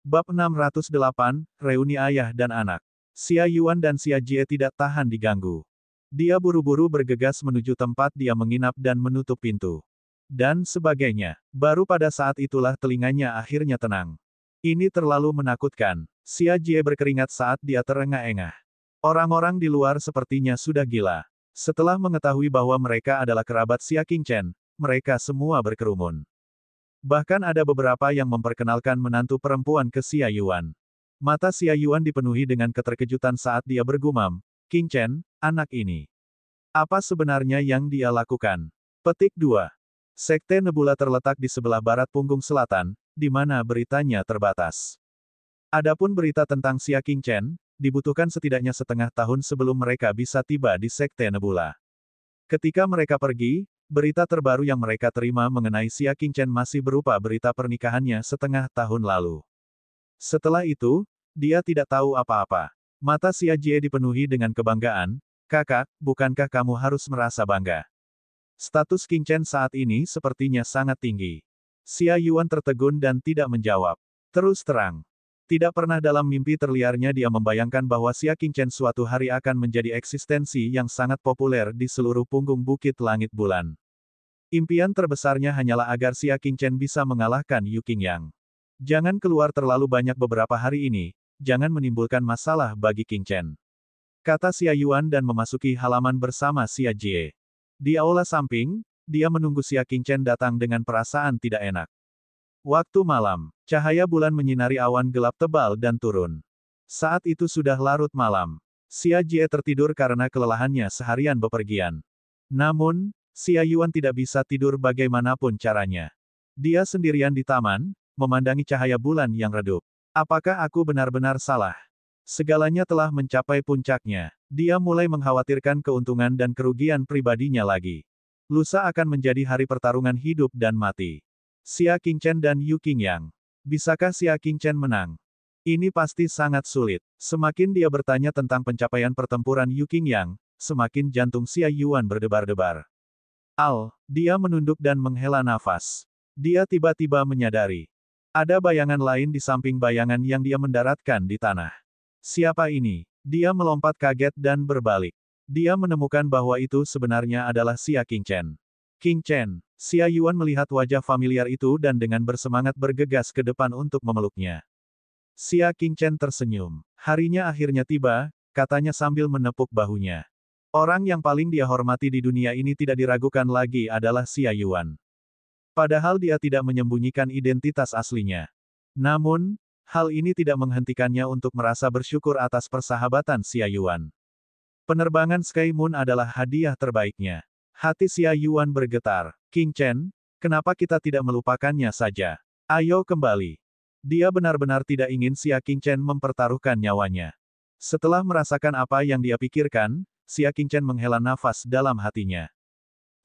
Bab 608, Reuni Ayah dan Anak. Xia Yuan dan Xia Jie tidak tahan diganggu. Dia buru-buru bergegas menuju tempat dia menginap dan menutup pintu. Dan sebagainya. Baru pada saat itulah telinganya akhirnya tenang. Ini terlalu menakutkan. Xia Jie berkeringat saat dia terengah-engah. Orang-orang di luar sepertinya sudah gila. Setelah mengetahui bahwa mereka adalah kerabat Xia Qingchen, mereka semua berkerumun. Bahkan ada beberapa yang memperkenalkan menantu perempuan ke Xia Yuan. Mata Xia Yuan dipenuhi dengan keterkejutan saat dia bergumam, Qingchen, anak ini. Apa sebenarnya yang dia lakukan? Petik 2. Sekte Nebula terletak di sebelah barat punggung selatan, di mana beritanya terbatas. Adapun berita tentang Xia Qingchen, dibutuhkan setidaknya setengah tahun sebelum mereka bisa tiba di Sekte Nebula. Ketika mereka pergi, berita terbaru yang mereka terima mengenai Xia Qingchen masih berupa berita pernikahannya setengah tahun lalu. Setelah itu, dia tidak tahu apa-apa. Mata Xia Jie dipenuhi dengan kebanggaan, kakak, bukankah kamu harus merasa bangga? Status Qingchen saat ini sepertinya sangat tinggi. Xia Yuan tertegun dan tidak menjawab. Terus terang. Tidak pernah dalam mimpi terliarnya dia membayangkan bahwa Xia Qingchen suatu hari akan menjadi eksistensi yang sangat populer di seluruh punggung bukit langit bulan. Impian terbesarnya hanyalah agar Xia Qingchen bisa mengalahkan Yu Qingyang. Jangan keluar terlalu banyak beberapa hari ini, jangan menimbulkan masalah bagi Qingchen. Kata Xia Yuan dan memasuki halaman bersama Xia Jie. Di aula samping, dia menunggu Xia Qingchen datang dengan perasaan tidak enak. Waktu malam, cahaya bulan menyinari awan gelap tebal dan turun. Saat itu sudah larut malam. Xia Jie tertidur karena kelelahannya seharian bepergian. Namun, Xia Yuan tidak bisa tidur bagaimanapun caranya. Dia sendirian di taman, memandangi cahaya bulan yang redup. Apakah aku benar-benar salah? Segalanya telah mencapai puncaknya. Dia mulai mengkhawatirkan keuntungan dan kerugian pribadinya lagi. Lusa akan menjadi hari pertarungan hidup dan mati. Xia Qingchen dan Yu Qingyang. Bisakah Xia Qingchen menang? Ini pasti sangat sulit. Semakin dia bertanya tentang pencapaian pertempuran Yu Qingyang, semakin jantung Xia Yuan berdebar-debar. Dia menunduk dan menghela nafas. Dia tiba-tiba menyadari. Ada bayangan lain di samping bayangan yang dia mendaratkan di tanah. Siapa ini? Dia melompat kaget dan berbalik. Dia menemukan bahwa itu sebenarnya adalah Xia Qingchen. Qingchen. Xia Yuan melihat wajah familiar itu dan dengan bersemangat bergegas ke depan untuk memeluknya. Xia Qingchen tersenyum. Harinya akhirnya tiba, katanya sambil menepuk bahunya. Orang yang paling dia hormati di dunia ini tidak diragukan lagi adalah Xia Yuan. Padahal dia tidak menyembunyikan identitas aslinya. Namun, hal ini tidak menghentikannya untuk merasa bersyukur atas persahabatan Xia Yuan. Penerbangan Sky Moon adalah hadiah terbaiknya. Hati Xia Yuan bergetar. Qingchen, kenapa kita tidak melupakannya saja? Ayo kembali. Dia benar-benar tidak ingin Xia Qingchen mempertaruhkan nyawanya. Setelah merasakan apa yang dia pikirkan, Xia Qingchen menghela nafas dalam hatinya.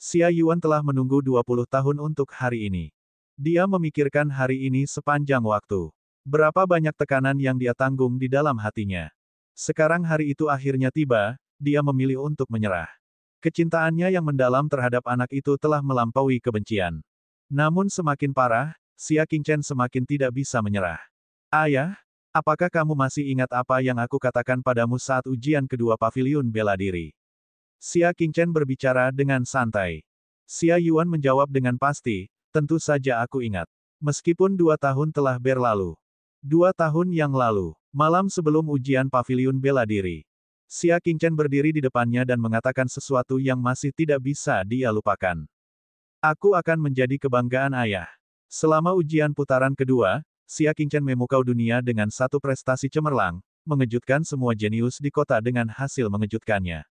Xia Yuan telah menunggu 20 tahun untuk hari ini. Dia memikirkan hari ini sepanjang waktu. Berapa banyak tekanan yang dia tanggung di dalam hatinya. Sekarang hari itu akhirnya tiba, dia memilih untuk menyerah. Kecintaannya yang mendalam terhadap anak itu telah melampaui kebencian. Namun semakin parah, Xia Qingchen semakin tidak bisa menyerah. Ayah, apakah kamu masih ingat apa yang aku katakan padamu saat ujian kedua paviliun bela diri? Xia Qingchen berbicara dengan santai. Xia Yuan menjawab dengan pasti, tentu saja aku ingat. Meskipun 2 tahun telah berlalu. 2 tahun yang lalu, malam sebelum ujian paviliun bela diri. Xia Qingchen berdiri di depannya dan mengatakan sesuatu yang masih tidak bisa dia lupakan. Aku akan menjadi kebanggaan ayah. Selama ujian putaran kedua, Xia Qingchen memukau dunia dengan satu prestasi cemerlang, mengejutkan semua jenius di kota dengan hasil mengejutkannya.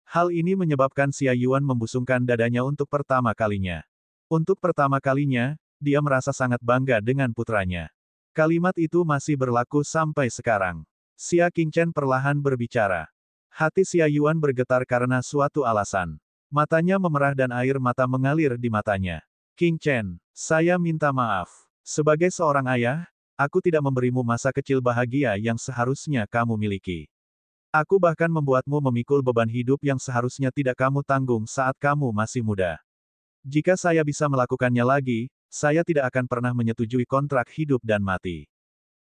Hal ini menyebabkan Xia Yuan membusungkan dadanya untuk pertama kalinya. Untuk pertama kalinya, dia merasa sangat bangga dengan putranya. Kalimat itu masih berlaku sampai sekarang. Xia Qingchen perlahan berbicara. Hati Xia Yuan bergetar karena suatu alasan. Matanya memerah dan air mata mengalir di matanya. Qingchen, saya minta maaf. Sebagai seorang ayah, aku tidak memberimu masa kecil bahagia yang seharusnya kamu miliki. Aku bahkan membuatmu memikul beban hidup yang seharusnya tidak kamu tanggung saat kamu masih muda. Jika saya bisa melakukannya lagi, saya tidak akan pernah menyetujui kontrak hidup dan mati.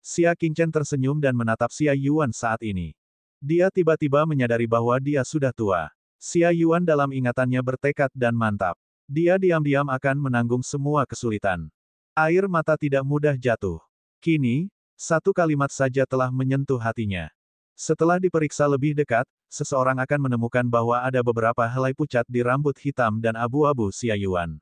Xia Qingchen tersenyum dan menatap Xia Yuan saat ini. Dia tiba-tiba menyadari bahwa dia sudah tua. Xia Yuan dalam ingatannya bertekad dan mantap. Dia diam-diam akan menanggung semua kesulitan. Air mata tidak mudah jatuh. Kini, satu kalimat saja telah menyentuh hatinya. Setelah diperiksa lebih dekat, seseorang akan menemukan bahwa ada beberapa helai pucat di rambut hitam dan abu-abu Xia Yuan.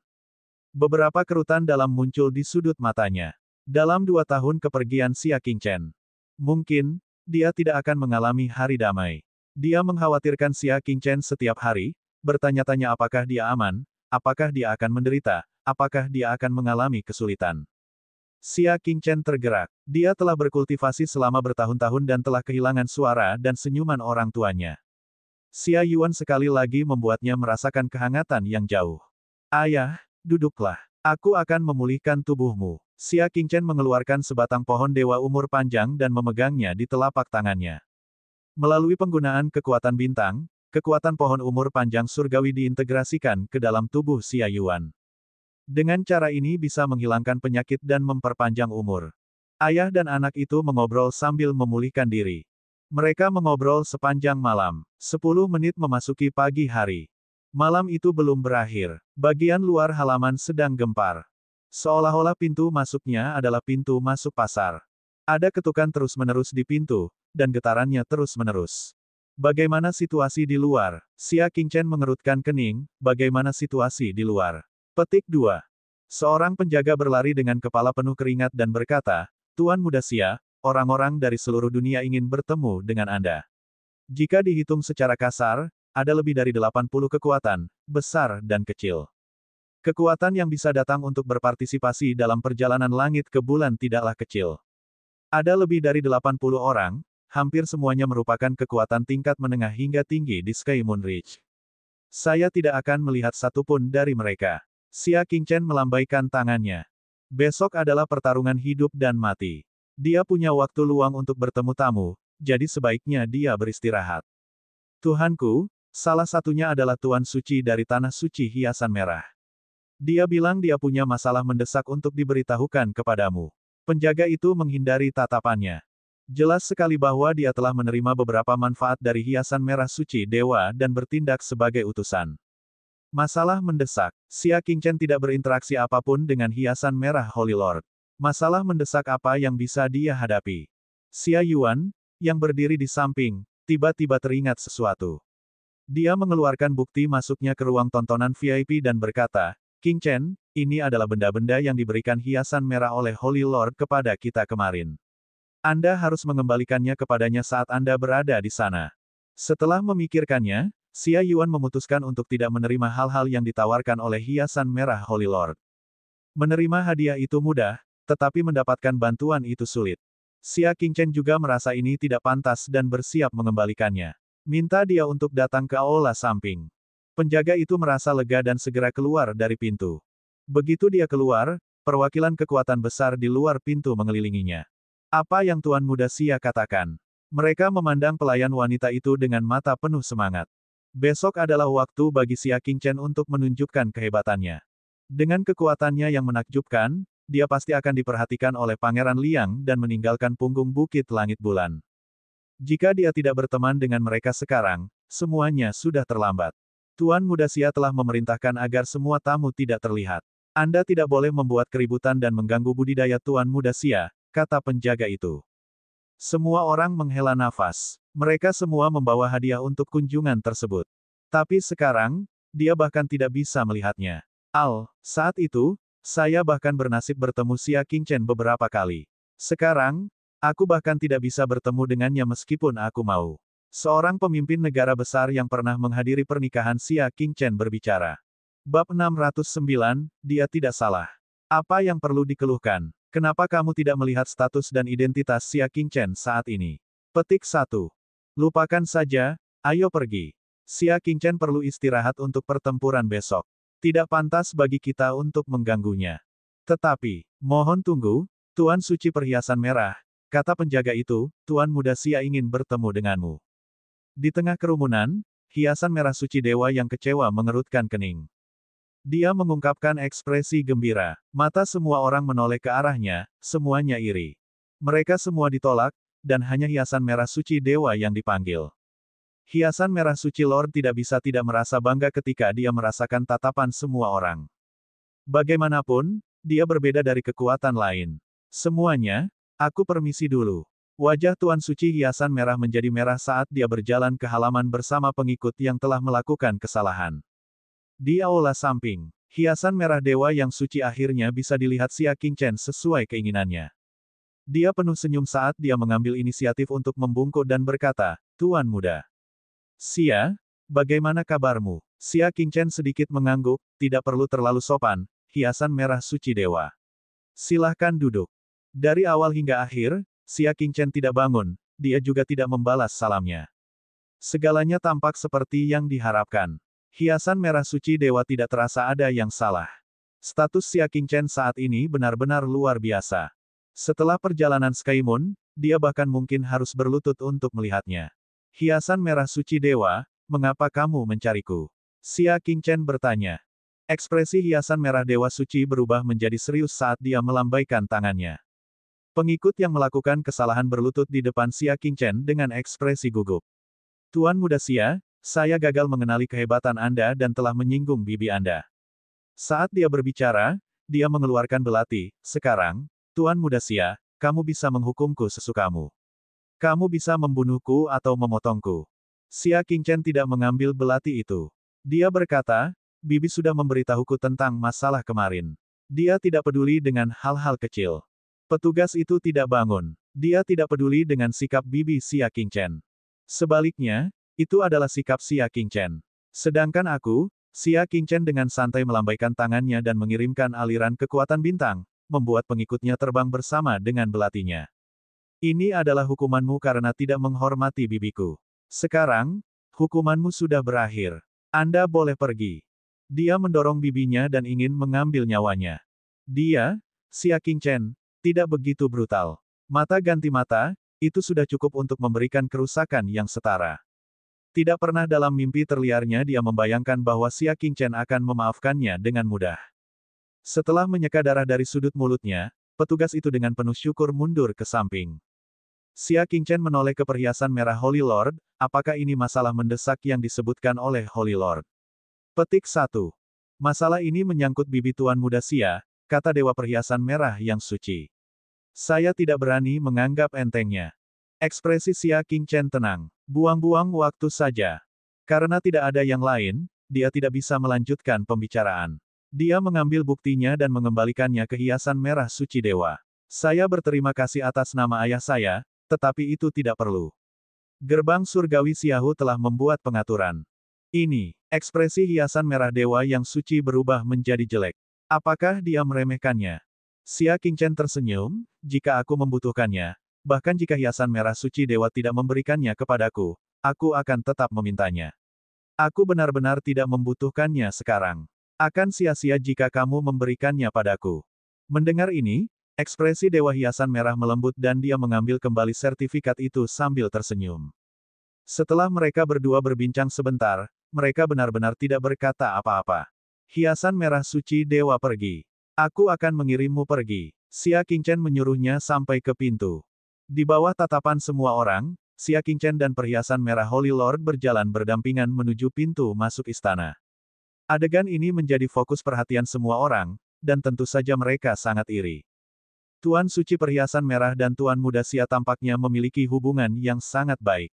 Beberapa kerutan dalam muncul di sudut matanya. Dalam 2 tahun kepergian Xia Qingchen, mungkin, dia tidak akan mengalami hari damai. Dia mengkhawatirkan Xia Qingchen setiap hari, bertanya-tanya apakah dia aman, apakah dia akan menderita, apakah dia akan mengalami kesulitan. Xia Qingchen tergerak. Dia telah berkultivasi selama bertahun-tahun dan telah kehilangan suara dan senyuman orang tuanya. Xia Yuan sekali lagi membuatnya merasakan kehangatan yang jauh. Ayah, duduklah. Aku akan memulihkan tubuhmu. Xia Qingchen mengeluarkan sebatang pohon dewa umur panjang dan memegangnya di telapak tangannya. Melalui penggunaan kekuatan bintang, kekuatan pohon umur panjang surgawi diintegrasikan ke dalam tubuh Xia Yuan. Dengan cara ini bisa menghilangkan penyakit dan memperpanjang umur. Ayah dan anak itu mengobrol sambil memulihkan diri. Mereka mengobrol sepanjang malam. 10 menit memasuki pagi hari. Malam itu belum berakhir. Bagian luar halaman sedang gempar. Seolah-olah pintu masuknya adalah pintu masuk pasar. Ada ketukan terus-menerus di pintu, dan getarannya terus-menerus. Bagaimana situasi di luar? Xia Qingchen mengerutkan kening, bagaimana situasi di luar? Petik 2. Seorang penjaga berlari dengan kepala penuh keringat dan berkata, Tuan Muda Xia, orang-orang dari seluruh dunia ingin bertemu dengan Anda. Jika dihitung secara kasar, ada lebih dari 80 kekuatan, besar dan kecil. Kekuatan yang bisa datang untuk berpartisipasi dalam perjalanan langit ke bulan tidaklah kecil. Ada lebih dari 80 orang, hampir semuanya merupakan kekuatan tingkat menengah hingga tinggi di Sky Moon Ridge. Saya tidak akan melihat satupun dari mereka. Xia Qingchen melambaikan tangannya. Besok adalah pertarungan hidup dan mati. Dia punya waktu luang untuk bertemu tamu, jadi sebaiknya dia beristirahat. Tuhanku, salah satunya adalah Tuan Suci dari Tanah Suci Hiasan Merah. Dia bilang dia punya masalah mendesak untuk diberitahukan kepadamu. Penjaga itu menghindari tatapannya. Jelas sekali bahwa dia telah menerima beberapa manfaat dari hiasan merah suci dewa dan bertindak sebagai utusan. Masalah mendesak. Xia Qingchen tidak berinteraksi apapun dengan hiasan merah Holy Lord. Masalah mendesak apa yang bisa dia hadapi? Xia Yuan, yang berdiri di samping, tiba-tiba teringat sesuatu. Dia mengeluarkan bukti masuknya ke ruang tontonan VIP dan berkata, Qingchen, ini adalah benda-benda yang diberikan hiasan merah oleh Holy Lord kepada kita kemarin. Anda harus mengembalikannya kepadanya saat Anda berada di sana. Setelah memikirkannya, Xia Yuan memutuskan untuk tidak menerima hal-hal yang ditawarkan oleh hiasan merah Holy Lord. Menerima hadiah itu mudah, tetapi mendapatkan bantuan itu sulit. Xia Qingchen juga merasa ini tidak pantas dan bersiap mengembalikannya. Minta dia untuk datang ke aula samping. Penjaga itu merasa lega dan segera keluar dari pintu. Begitu dia keluar, perwakilan kekuatan besar di luar pintu mengelilinginya. Apa yang Tuan Muda Xia katakan? Mereka memandang pelayan wanita itu dengan mata penuh semangat. Besok adalah waktu bagi Xia Qingchen untuk menunjukkan kehebatannya. Dengan kekuatannya yang menakjubkan, dia pasti akan diperhatikan oleh Pangeran Liang dan meninggalkan punggung Bukit Langit Bulan. Jika dia tidak berteman dengan mereka sekarang, semuanya sudah terlambat. Tuan Muda Xia telah memerintahkan agar semua tamu tidak terlihat. Anda tidak boleh membuat keributan dan mengganggu budidaya Tuan Muda Xia, kata penjaga itu. Semua orang menghela nafas. Mereka semua membawa hadiah untuk kunjungan tersebut. Tapi sekarang, dia bahkan tidak bisa melihatnya. Saat itu, saya bahkan bernasib bertemu Xia Qingchen beberapa kali. Sekarang, aku bahkan tidak bisa bertemu dengannya meskipun aku mau. Seorang pemimpin negara besar yang pernah menghadiri pernikahan Xia Qingchen berbicara. Bab 609, dia tidak salah. Apa yang perlu dikeluhkan? Kenapa kamu tidak melihat status dan identitas Xia Qingchen saat ini? Petik 1. Lupakan saja, ayo pergi. Xia Qingchen perlu istirahat untuk pertempuran besok. Tidak pantas bagi kita untuk mengganggunya. Tetapi, mohon tunggu, Tuan Suci Perhiasan Merah, kata penjaga itu, Tuan Muda Xia ingin bertemu denganmu. Di tengah kerumunan, hiasan merah suci dewa yang kecewa mengerutkan kening. Dia mengungkapkan ekspresi gembira. Mata semua orang menoleh ke arahnya, semuanya iri. Mereka semua ditolak, dan hanya hiasan merah suci dewa yang dipanggil. Hiasan merah suci Lord tidak bisa tidak merasa bangga ketika dia merasakan tatapan semua orang. Bagaimanapun, dia berbeda dari kekuatan lain. Semuanya, aku permisi dulu. Wajah Tuan Suci hiasan merah menjadi merah saat dia berjalan ke halaman bersama pengikut yang telah melakukan kesalahan. Di aula samping, hiasan merah dewa yang suci akhirnya bisa dilihat Xia Qingchen sesuai keinginannya. Dia penuh senyum saat dia mengambil inisiatif untuk membungkuk dan berkata, Tuan Muda Xia, bagaimana kabarmu? Xia Qingchen sedikit mengangguk, tidak perlu terlalu sopan, hiasan merah suci dewa. Silahkan duduk. Dari awal hingga akhir, Xia Qingchen tidak bangun, dia juga tidak membalas salamnya. Segalanya tampak seperti yang diharapkan. Hiasan merah suci dewa tidak terasa ada yang salah. Status Xia Qingchen saat ini benar-benar luar biasa. Setelah perjalanan Sky Moon, dia bahkan mungkin harus berlutut untuk melihatnya. Hiasan merah suci dewa, mengapa kamu mencariku? Xia Qingchen bertanya. Ekspresi hiasan merah dewa suci berubah menjadi serius saat dia melambaikan tangannya. Pengikut yang melakukan kesalahan berlutut di depan Xia Qingchen dengan ekspresi gugup. Tuan Muda Xia, saya gagal mengenali kehebatan Anda dan telah menyinggung bibi Anda. Saat dia berbicara, dia mengeluarkan belati. Sekarang, Tuan Muda Xia, kamu bisa menghukumku sesukamu. Kamu bisa membunuhku atau memotongku. Xia Qingchen tidak mengambil belati itu. Dia berkata, bibi sudah memberitahuku tentang masalah kemarin. Dia tidak peduli dengan hal-hal kecil. Petugas itu tidak bangun. Dia tidak peduli dengan sikap bibi Xia Qingchen. Sebaliknya, itu adalah sikap Xia Qingchen. Sedangkan aku, Xia Qingchen dengan santai melambaikan tangannya dan mengirimkan aliran kekuatan bintang, membuat pengikutnya terbang bersama dengan belatinya. Ini adalah hukumanmu karena tidak menghormati bibiku. Sekarang, hukumanmu sudah berakhir. Anda boleh pergi. Dia mendorong bibinya dan ingin mengambil nyawanya. Dia, Xia Qingchen, tidak begitu brutal. Mata ganti mata, itu sudah cukup untuk memberikan kerusakan yang setara. Tidak pernah dalam mimpi terliarnya dia membayangkan bahwa Xia Qingchen akan memaafkannya dengan mudah. Setelah menyeka darah dari sudut mulutnya, petugas itu dengan penuh syukur mundur ke samping. Xia Qingchen menoleh ke perhiasan merah Holy Lord, apakah ini masalah mendesak yang disebutkan oleh Holy Lord? Petik 1. Masalah ini menyangkut bibi Tuan Muda Xia, kata Dewa Perhiasan Merah yang suci. Saya tidak berani menganggap entengnya. Ekspresi Xia Qingchen tenang. Buang-buang waktu saja. Karena tidak ada yang lain, dia tidak bisa melanjutkan pembicaraan. Dia mengambil buktinya dan mengembalikannya ke hiasan merah suci dewa. Saya berterima kasih atas nama ayah saya, tetapi itu tidak perlu. Gerbang surgawi Xiaohu telah membuat pengaturan. Ini, ekspresi hiasan merah dewa yang suci berubah menjadi jelek. Apakah dia meremehkannya? Xia Qingchen tersenyum, jika aku membutuhkannya, bahkan jika hiasan merah suci dewa tidak memberikannya kepadaku, aku akan tetap memintanya. Aku benar-benar tidak membutuhkannya sekarang. Akan sia-sia jika kamu memberikannya padaku. Mendengar ini, ekspresi dewa hiasan merah melembut dan dia mengambil kembali sertifikat itu sambil tersenyum. Setelah mereka berdua berbincang sebentar, mereka benar-benar tidak berkata apa-apa. Hiasan merah suci dewa pergi. Aku akan mengirimmu pergi. Xia Qingchen menyuruhnya sampai ke pintu. Di bawah tatapan semua orang, Xia Qingchen dan perhiasan merah Holy Lord berjalan berdampingan menuju pintu masuk istana. Adegan ini menjadi fokus perhatian semua orang, dan tentu saja mereka sangat iri. Tuan Suci Perhiasan Merah dan Tuan Muda Xia tampaknya memiliki hubungan yang sangat baik.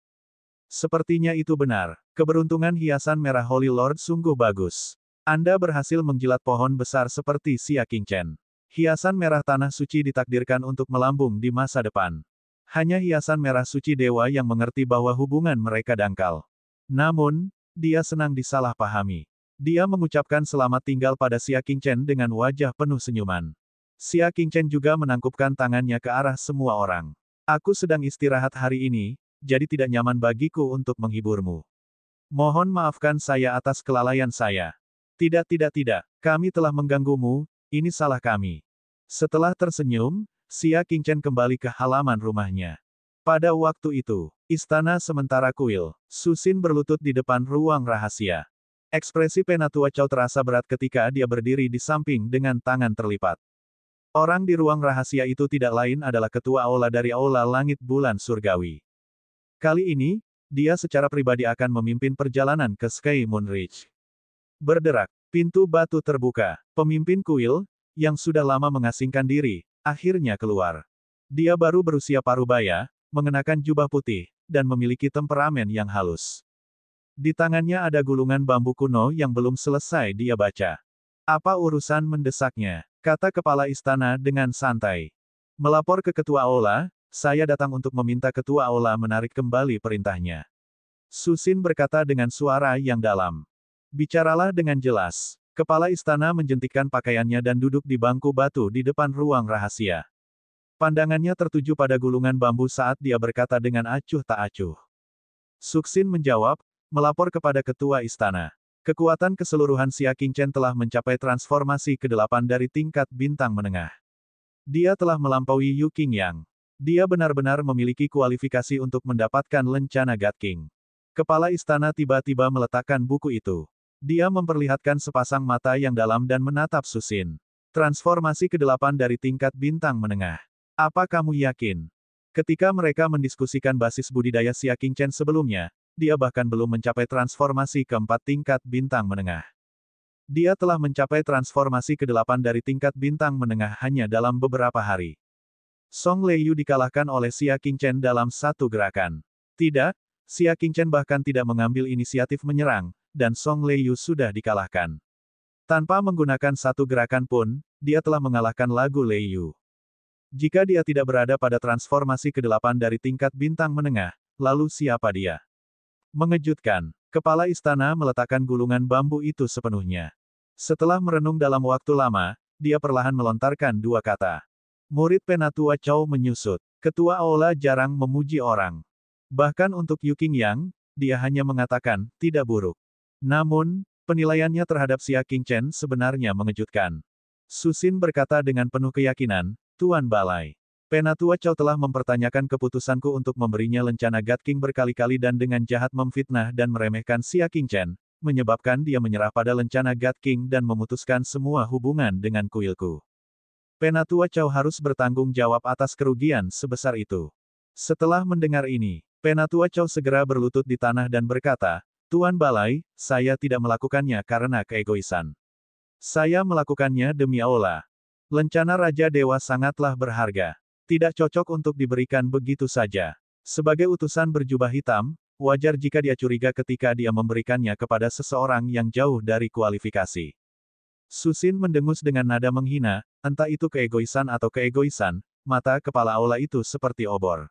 Sepertinya itu benar. Keberuntungan hiasan merah Holy Lord sungguh bagus. Anda berhasil menjilat pohon besar seperti Xia Qingchen. Hiasan merah tanah suci ditakdirkan untuk melambung di masa depan. Hanya hiasan merah suci dewa yang mengerti bahwa hubungan mereka dangkal. Namun, dia senang disalahpahami. Dia mengucapkan selamat tinggal pada Xia Qingchen dengan wajah penuh senyuman. Xia Qingchen juga menangkupkan tangannya ke arah semua orang. Aku sedang istirahat hari ini, jadi tidak nyaman bagiku untuk menghiburmu. Mohon maafkan saya atas kelalaian saya. Tidak, kami telah mengganggumu, ini salah kami. Setelah tersenyum, Xia Qingchen kembali ke halaman rumahnya. Pada waktu itu, istana sementara kuil, Susin berlutut di depan ruang rahasia. Ekspresi Penatua Chao terasa berat ketika dia berdiri di samping dengan tangan terlipat. Orang di ruang rahasia itu tidak lain adalah ketua aula dari Aula Langit Bulan Surgawi. Kali ini, dia secara pribadi akan memimpin perjalanan ke Sky Moon Ridge. Berderak, pintu batu terbuka. Pemimpin kuil, yang sudah lama mengasingkan diri, akhirnya keluar. Dia baru berusia parubaya, mengenakan jubah putih, dan memiliki temperamen yang halus. Di tangannya ada gulungan bambu kuno yang belum selesai dia baca. Apa urusan mendesaknya? Kata kepala istana dengan santai. Melapor ke ketua aula, saya datang untuk meminta ketua aula menarik kembali perintahnya. Susin berkata dengan suara yang dalam. Bicaralah dengan jelas. Kepala istana menjentikkan pakaiannya dan duduk di bangku batu di depan ruang rahasia. Pandangannya tertuju pada gulungan bambu saat dia berkata dengan acuh tak acuh. Suksin menjawab, melapor kepada ketua istana. Kekuatan keseluruhan Xia Qingchen telah mencapai transformasi ke-8 dari tingkat bintang menengah. Dia telah melampaui Yu Qingyang. Dia benar-benar memiliki kualifikasi untuk mendapatkan lencana God King. Kepala istana tiba-tiba meletakkan buku itu. Dia memperlihatkan sepasang mata yang dalam dan menatap Susin. Transformasi ke-8 dari tingkat bintang menengah. Apa kamu yakin? Ketika mereka mendiskusikan basis budidaya Xia Qingchen sebelumnya, dia bahkan belum mencapai transformasi ke-4 tingkat bintang menengah. Dia telah mencapai transformasi ke-8 dari tingkat bintang menengah hanya dalam beberapa hari. Song Leiyu dikalahkan oleh Xia Qingchen dalam satu gerakan. Tidak, Xia Qingchen bahkan tidak mengambil inisiatif menyerang, dan Song Leiyu sudah dikalahkan. Tanpa menggunakan satu gerakan pun, dia telah mengalahkan Lagu Leiyu. Jika dia tidak berada pada transformasi ke-8 dari tingkat bintang menengah, lalu siapa dia? Mengejutkan, kepala istana meletakkan gulungan bambu itu sepenuhnya. Setelah merenung dalam waktu lama, dia perlahan melontarkan dua kata. Murid Penatua Chao menyusut. Ketua aula jarang memuji orang. Bahkan untuk Yu Qingyang, dia hanya mengatakan, tidak buruk. Namun, penilaiannya terhadap Xia Qingchen sebenarnya mengejutkan. Susin berkata dengan penuh keyakinan, Tuan Balai. Penatua Chao telah mempertanyakan keputusanku untuk memberinya lencana God King berkali-kali dan dengan jahat memfitnah dan meremehkan Xia Qingchen, menyebabkan dia menyerah pada lencana God King dan memutuskan semua hubungan dengan kuilku. Penatua Chow harus bertanggung jawab atas kerugian sebesar itu. Setelah mendengar ini, Penatua Chow segera berlutut di tanah dan berkata, Tuan Balai, saya tidak melakukannya karena keegoisan. Saya melakukannya demi Aula. Lencana Raja Dewa sangatlah berharga. Tidak cocok untuk diberikan begitu saja. Sebagai utusan berjubah hitam, wajar jika dia curiga ketika dia memberikannya kepada seseorang yang jauh dari kualifikasi. Susin mendengus dengan nada menghina, entah itu keegoisan atau keegoisan, mata kepala Aula itu seperti obor.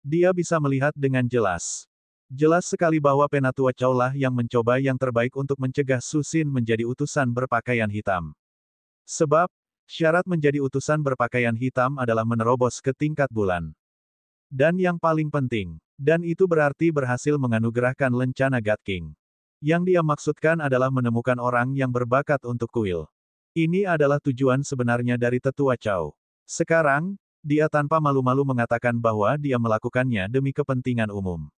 Dia bisa melihat dengan jelas. Jelas sekali bahwa Penatua Chow lah yang mencoba yang terbaik untuk mencegah Susin menjadi utusan berpakaian hitam. Sebab, syarat menjadi utusan berpakaian hitam adalah menerobos ke tingkat bulan. Dan yang paling penting, dan itu berarti berhasil menganugerahkan lencana God King. Yang dia maksudkan adalah menemukan orang yang berbakat untuk kuil. Ini adalah tujuan sebenarnya dari Tetua Chow. Sekarang, dia tanpa malu-malu mengatakan bahwa dia melakukannya demi kepentingan umum.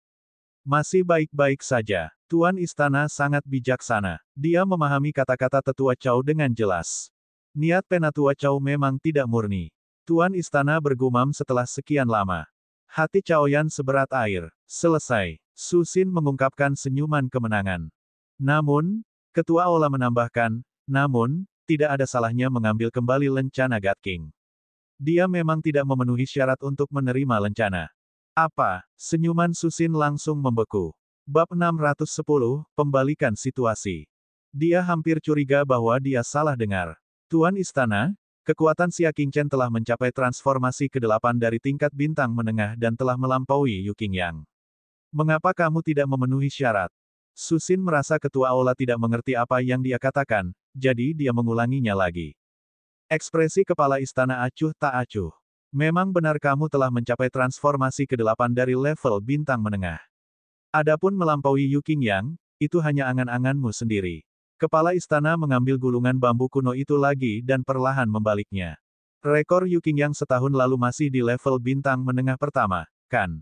Masih baik-baik saja. Tuan Istana sangat bijaksana. Dia memahami kata-kata Tetua Chow dengan jelas. Niat Penatua Chow memang tidak murni. Tuan Istana bergumam setelah sekian lama. Hati Chaoyan seberat air. Selesai. Susin mengungkapkan senyuman kemenangan. Namun, Ketua Aula menambahkan, namun, tidak ada salahnya mengambil kembali lencana God King. Dia memang tidak memenuhi syarat untuk menerima lencana. Apa? Senyuman Susin langsung membeku. Bab 610, Pembalikan Situasi. Dia hampir curiga bahwa dia salah dengar. Tuan Istana, kekuatan Xia Qingchen telah mencapai transformasi ke-8 dari tingkat bintang menengah dan telah melampaui Yu Qingyang. Mengapa kamu tidak memenuhi syarat? Susin merasa Ketua Aula tidak mengerti apa yang dia katakan, jadi dia mengulanginya lagi. Ekspresi kepala istana acuh tak acuh. Memang benar kamu telah mencapai transformasi ke-8 dari level bintang menengah. Adapun melampaui Yu Qingyang, itu hanya angan-anganmu sendiri. Kepala istana mengambil gulungan bambu kuno itu lagi dan perlahan membaliknya. Rekor Yu Qingyang setahun lalu masih di level bintang menengah pertama, kan?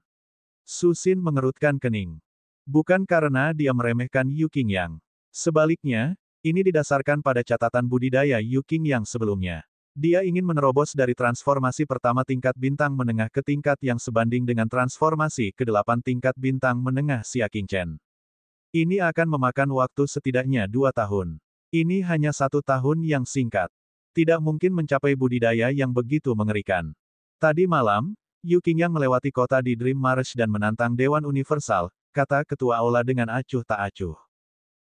Susin mengerutkan kening. Bukan karena dia meremehkan Yu Qingyang. Sebaliknya, ini didasarkan pada catatan budidaya Yu Qingyang sebelumnya. Dia ingin menerobos dari transformasi pertama tingkat bintang menengah ke tingkat yang sebanding dengan transformasi ke-8 tingkat bintang menengah Xia Qingchen. Ini akan memakan waktu setidaknya 2 tahun. Ini hanya 1 tahun yang singkat. Tidak mungkin mencapai budidaya yang begitu mengerikan. Tadi malam, Yu Qingyang melewati kota di Dream Marsh dan menantang Dewan Universal, kata Ketua Aula dengan acuh tak acuh.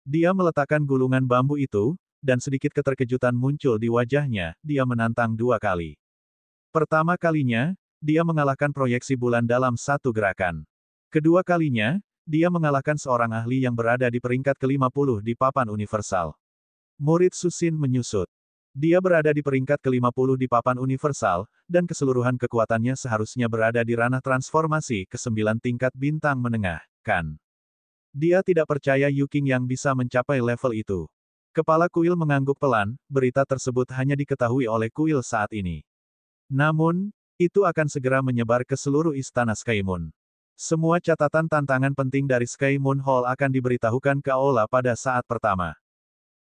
Dia meletakkan gulungan bambu itu, dan sedikit keterkejutan muncul di wajahnya, dia menantang 2 kali. Pertama kalinya, dia mengalahkan proyeksi bulan dalam 1 gerakan. Kedua kalinya, dia mengalahkan seorang ahli yang berada di peringkat ke-50 di papan universal. Murid Susin menyusut. Dia berada di peringkat ke-50 di papan universal, dan keseluruhan kekuatannya seharusnya berada di ranah transformasi ke-9 tingkat bintang menengah, kan? Dia tidak percaya Yu Qingyang bisa mencapai level itu. Kepala kuil mengangguk pelan, berita tersebut hanya diketahui oleh kuil saat ini. Namun, itu akan segera menyebar ke seluruh istana Sky Moon. Semua catatan tantangan penting dari Sky Moon Hall akan diberitahukan ke Aula pada saat pertama.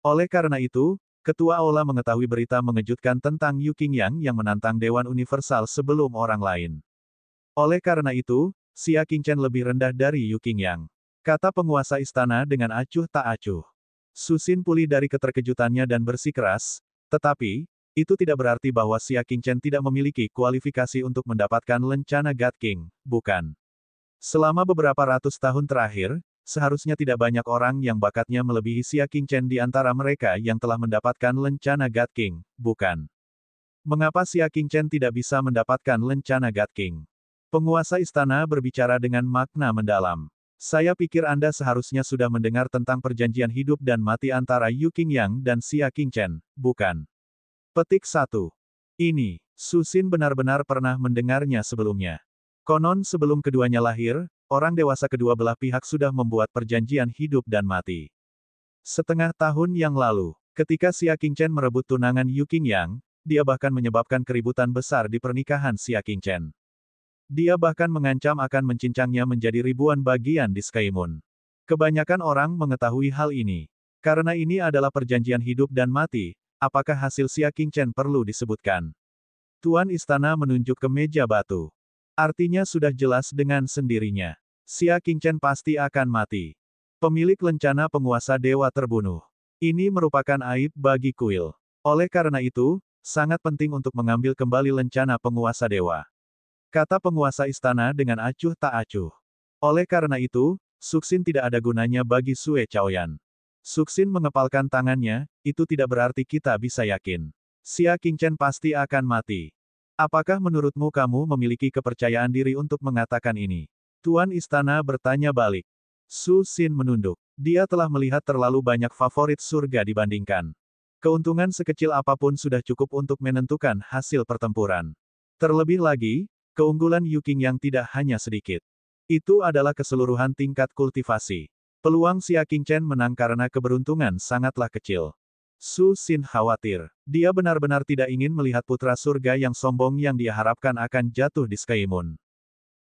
Oleh karena itu, Ketua Aula mengetahui berita mengejutkan tentang Yu Qingyang yang menantang Dewan Universal sebelum orang lain. Oleh karena itu, Xia Qingchen lebih rendah dari Yu Qingyang. Kata penguasa istana dengan acuh tak acuh. Susin pulih dari keterkejutannya dan bersikeras, tetapi, itu tidak berarti bahwa Xia Qingchen tidak memiliki kualifikasi untuk mendapatkan lencana God King, bukan? Selama beberapa ratus tahun terakhir, seharusnya tidak banyak orang yang bakatnya melebihi Xia Qingchen di antara mereka yang telah mendapatkan lencana God King, bukan? Mengapa Xia Qingchen tidak bisa mendapatkan lencana God King? Penguasa istana berbicara dengan makna mendalam. Saya pikir Anda seharusnya sudah mendengar tentang perjanjian hidup dan mati antara Yu Qingyang dan Xia Qingchen, bukan? Petik 1. Ini, Susin benar-benar pernah mendengarnya sebelumnya. Konon sebelum keduanya lahir, orang dewasa kedua belah pihak sudah membuat perjanjian hidup dan mati. Setengah tahun yang lalu, ketika Xia Qingchen merebut tunangan Yu Qingyang, dia bahkan menyebabkan keributan besar di pernikahan Xia Qingchen. Dia bahkan mengancam akan mencincangnya menjadi ribuan bagian di Sky Moon. Kebanyakan orang mengetahui hal ini. Karena ini adalah perjanjian hidup dan mati, apakah hasil Xia Qingchen perlu disebutkan? Tuan Istana menunjuk ke meja batu. Artinya sudah jelas dengan sendirinya. Xia Qingchen pasti akan mati. Pemilik lencana penguasa dewa terbunuh. Ini merupakan aib bagi kuil. Oleh karena itu, sangat penting untuk mengambil kembali lencana penguasa dewa. Kata penguasa istana dengan acuh tak acuh. Oleh karena itu, Suxin tidak ada gunanya bagi Sue Chaoyan. Suxin mengepalkan tangannya, itu tidak berarti kita bisa yakin. Xia Qingchen pasti akan mati. Apakah menurutmu kamu memiliki kepercayaan diri untuk mengatakan ini? Tuan istana bertanya balik. Su Xin menunduk. Dia telah melihat terlalu banyak favorit surga dibandingkan. Keuntungan sekecil apapun sudah cukup untuk menentukan hasil pertempuran. Terlebih lagi, keunggulan Yu Qing yang tidak hanya sedikit. Itu adalah keseluruhan tingkat kultivasi. Peluang Xia Qingchen menang karena keberuntungan sangatlah kecil. Su Xin khawatir. Dia benar-benar tidak ingin melihat putra surga yang sombong yang dia harapkan akan jatuh di Sky Moon.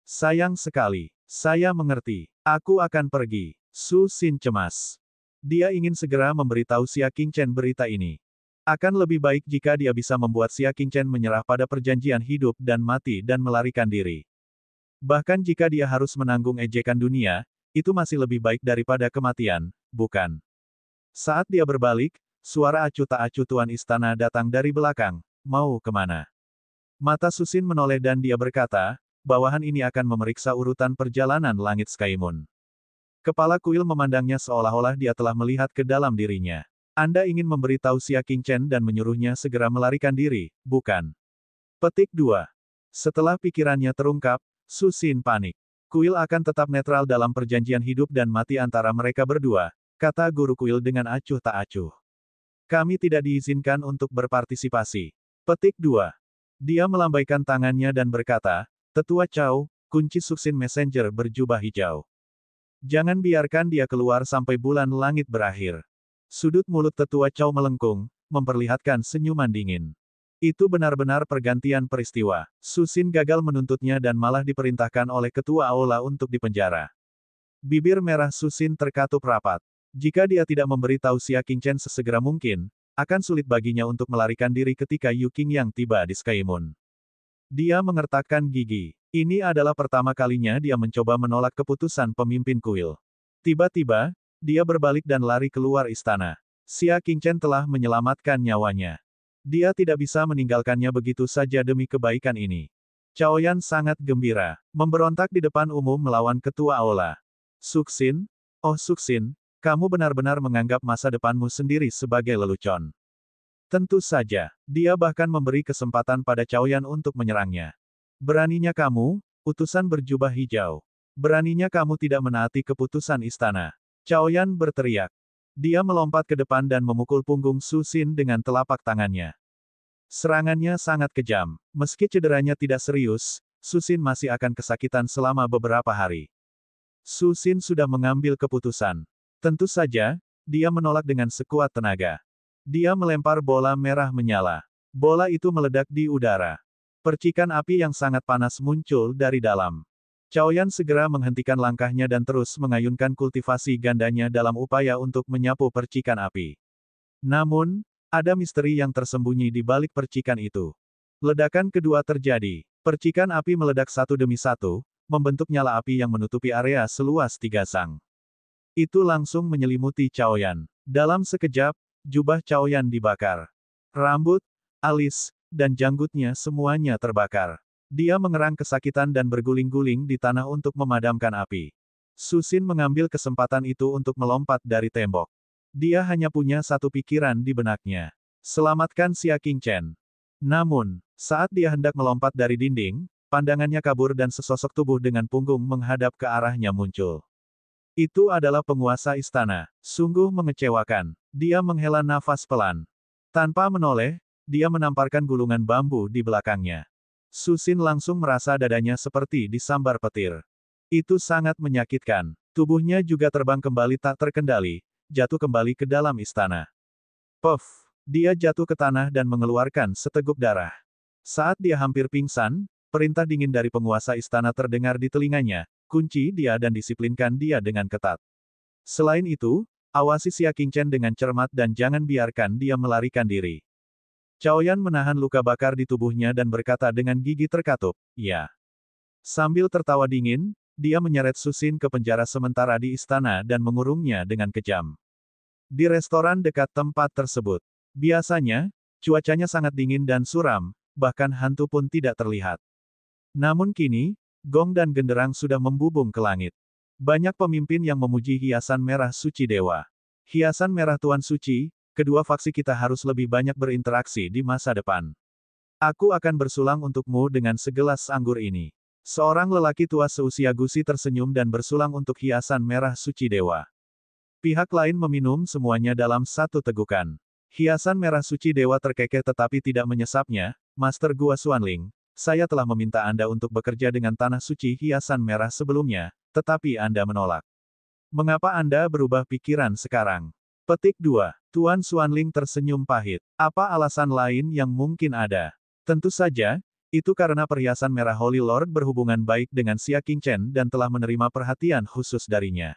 Sayang sekali. Saya mengerti. Aku akan pergi. Su Xin cemas. Dia ingin segera memberitahu Xia Qingchen berita ini. Akan lebih baik jika dia bisa membuat Xia Qingchen menyerah pada perjanjian hidup dan mati dan melarikan diri. Bahkan jika dia harus menanggung ejekan dunia, itu masih lebih baik daripada kematian, bukan? Saat dia berbalik, suara acuh tak acuh tuan istana datang dari belakang. Mau kemana? Mata Susin menoleh dan dia berkata, bawahan ini akan memeriksa urutan perjalanan langit Sky Moon. Kepala kuil memandangnya seolah-olah dia telah melihat ke dalam dirinya. Anda ingin memberitahu Xia Qingchen dan menyuruhnya segera melarikan diri, bukan? Petik 2. Setelah pikirannya terungkap, Su Xin panik. Kuil akan tetap netral dalam perjanjian hidup dan mati antara mereka berdua, kata guru kuil dengan acuh tak acuh. Kami tidak diizinkan untuk berpartisipasi. Petik 2. Dia melambaikan tangannya dan berkata, Tetua Chao, kunci Suxin Messenger berjubah hijau. Jangan biarkan dia keluar sampai bulan langit berakhir. Sudut mulut Tetua Chao melengkung, memperlihatkan senyuman dingin. Itu benar-benar pergantian peristiwa. Su Xin gagal menuntutnya dan malah diperintahkan oleh ketua aula untuk dipenjara. Bibir merah Su Xin terkatup rapat. Jika dia tidak memberitahu Xia Qingchen sesegera mungkin, akan sulit baginya untuk melarikan diri ketika Yu Qing yang tiba di Sky Moon. Dia mengertakkan gigi. Ini adalah pertama kalinya dia mencoba menolak keputusan pemimpin kuil. Tiba-tiba, dia berbalik dan lari keluar istana. Xia Qingchen telah menyelamatkan nyawanya. Dia tidak bisa meninggalkannya begitu saja demi kebaikan ini. Chaoyan sangat gembira, memberontak di depan umum melawan ketua aula. Suxin? Oh Suxin, kamu benar-benar menganggap masa depanmu sendiri sebagai lelucon. Tentu saja, dia bahkan memberi kesempatan pada Chaoyan untuk menyerangnya. Beraninya kamu, utusan berjubah hijau. Beraninya kamu tidak menaati keputusan istana. Chaoyan berteriak. Dia melompat ke depan dan memukul punggung Su Xin dengan telapak tangannya. Serangannya sangat kejam. Meski cederanya tidak serius, Su Xin masih akan kesakitan selama beberapa hari. Su Xin sudah mengambil keputusan. Tentu saja, dia menolak dengan sekuat tenaga. Dia melempar bola merah menyala. Bola itu meledak di udara. Percikan api yang sangat panas muncul dari dalam. Chaoyan segera menghentikan langkahnya dan terus mengayunkan kultivasi gandanya dalam upaya untuk menyapu percikan api. Namun, ada misteri yang tersembunyi di balik percikan itu. Ledakan kedua terjadi. Percikan api meledak satu demi satu, membentuk nyala api yang menutupi area seluas 3 sang. Itu langsung menyelimuti Chaoyan. Dalam sekejap, jubah Chaoyan dibakar. Rambut, alis, dan janggutnya semuanya terbakar. Dia mengerang kesakitan dan berguling-guling di tanah untuk memadamkan api. Su Xin mengambil kesempatan itu untuk melompat dari tembok. Dia hanya punya satu pikiran di benaknya. Selamatkan Xia Qingchen. Namun, saat dia hendak melompat dari dinding, pandangannya kabur dan sesosok tubuh dengan punggung menghadap ke arahnya muncul. Itu adalah penguasa istana. Sungguh mengecewakan. Dia menghela nafas pelan. Tanpa menoleh, dia menamparkan gulungan bambu di belakangnya. Su Xin langsung merasa dadanya seperti disambar petir. Itu sangat menyakitkan. Tubuhnya juga terbang kembali tak terkendali, jatuh kembali ke dalam istana. Puff! Dia jatuh ke tanah dan mengeluarkan seteguk darah. Saat dia hampir pingsan, perintah dingin dari penguasa istana terdengar di telinganya, kunci dia dan disiplinkan dia dengan ketat. Selain itu, awasi Xia Qingchen dengan cermat dan jangan biarkan dia melarikan diri. Chaoyan menahan luka bakar di tubuhnya dan berkata dengan gigi terkatup, "Ya." Sambil tertawa dingin, dia menyeret Susin ke penjara sementara di istana dan mengurungnya dengan kejam. Di restoran dekat tempat tersebut, biasanya, cuacanya sangat dingin dan suram, bahkan hantu pun tidak terlihat. Namun kini, gong dan genderang sudah membubung ke langit. Banyak pemimpin yang memuji hiasan merah suci dewa. Hiasan merah Tuan Suci, kedua faksi kita harus lebih banyak berinteraksi di masa depan. Aku akan bersulang untukmu dengan segelas anggur ini. Seorang lelaki tua seusia Gusi tersenyum dan bersulang untuk hiasan merah suci dewa. Pihak lain meminum semuanya dalam satu tegukan. Hiasan merah suci dewa terkekeh tetapi tidak menyesapnya. Master Gua Xuanling, saya telah meminta Anda untuk bekerja dengan tanah suci hiasan merah sebelumnya, tetapi Anda menolak. Mengapa Anda berubah pikiran sekarang? Petik 2. Tuan Xuanling tersenyum pahit. Apa alasan lain yang mungkin ada? Tentu saja, itu karena perhiasan merah Holy Lord berhubungan baik dengan Xia Qingchen dan telah menerima perhatian khusus darinya.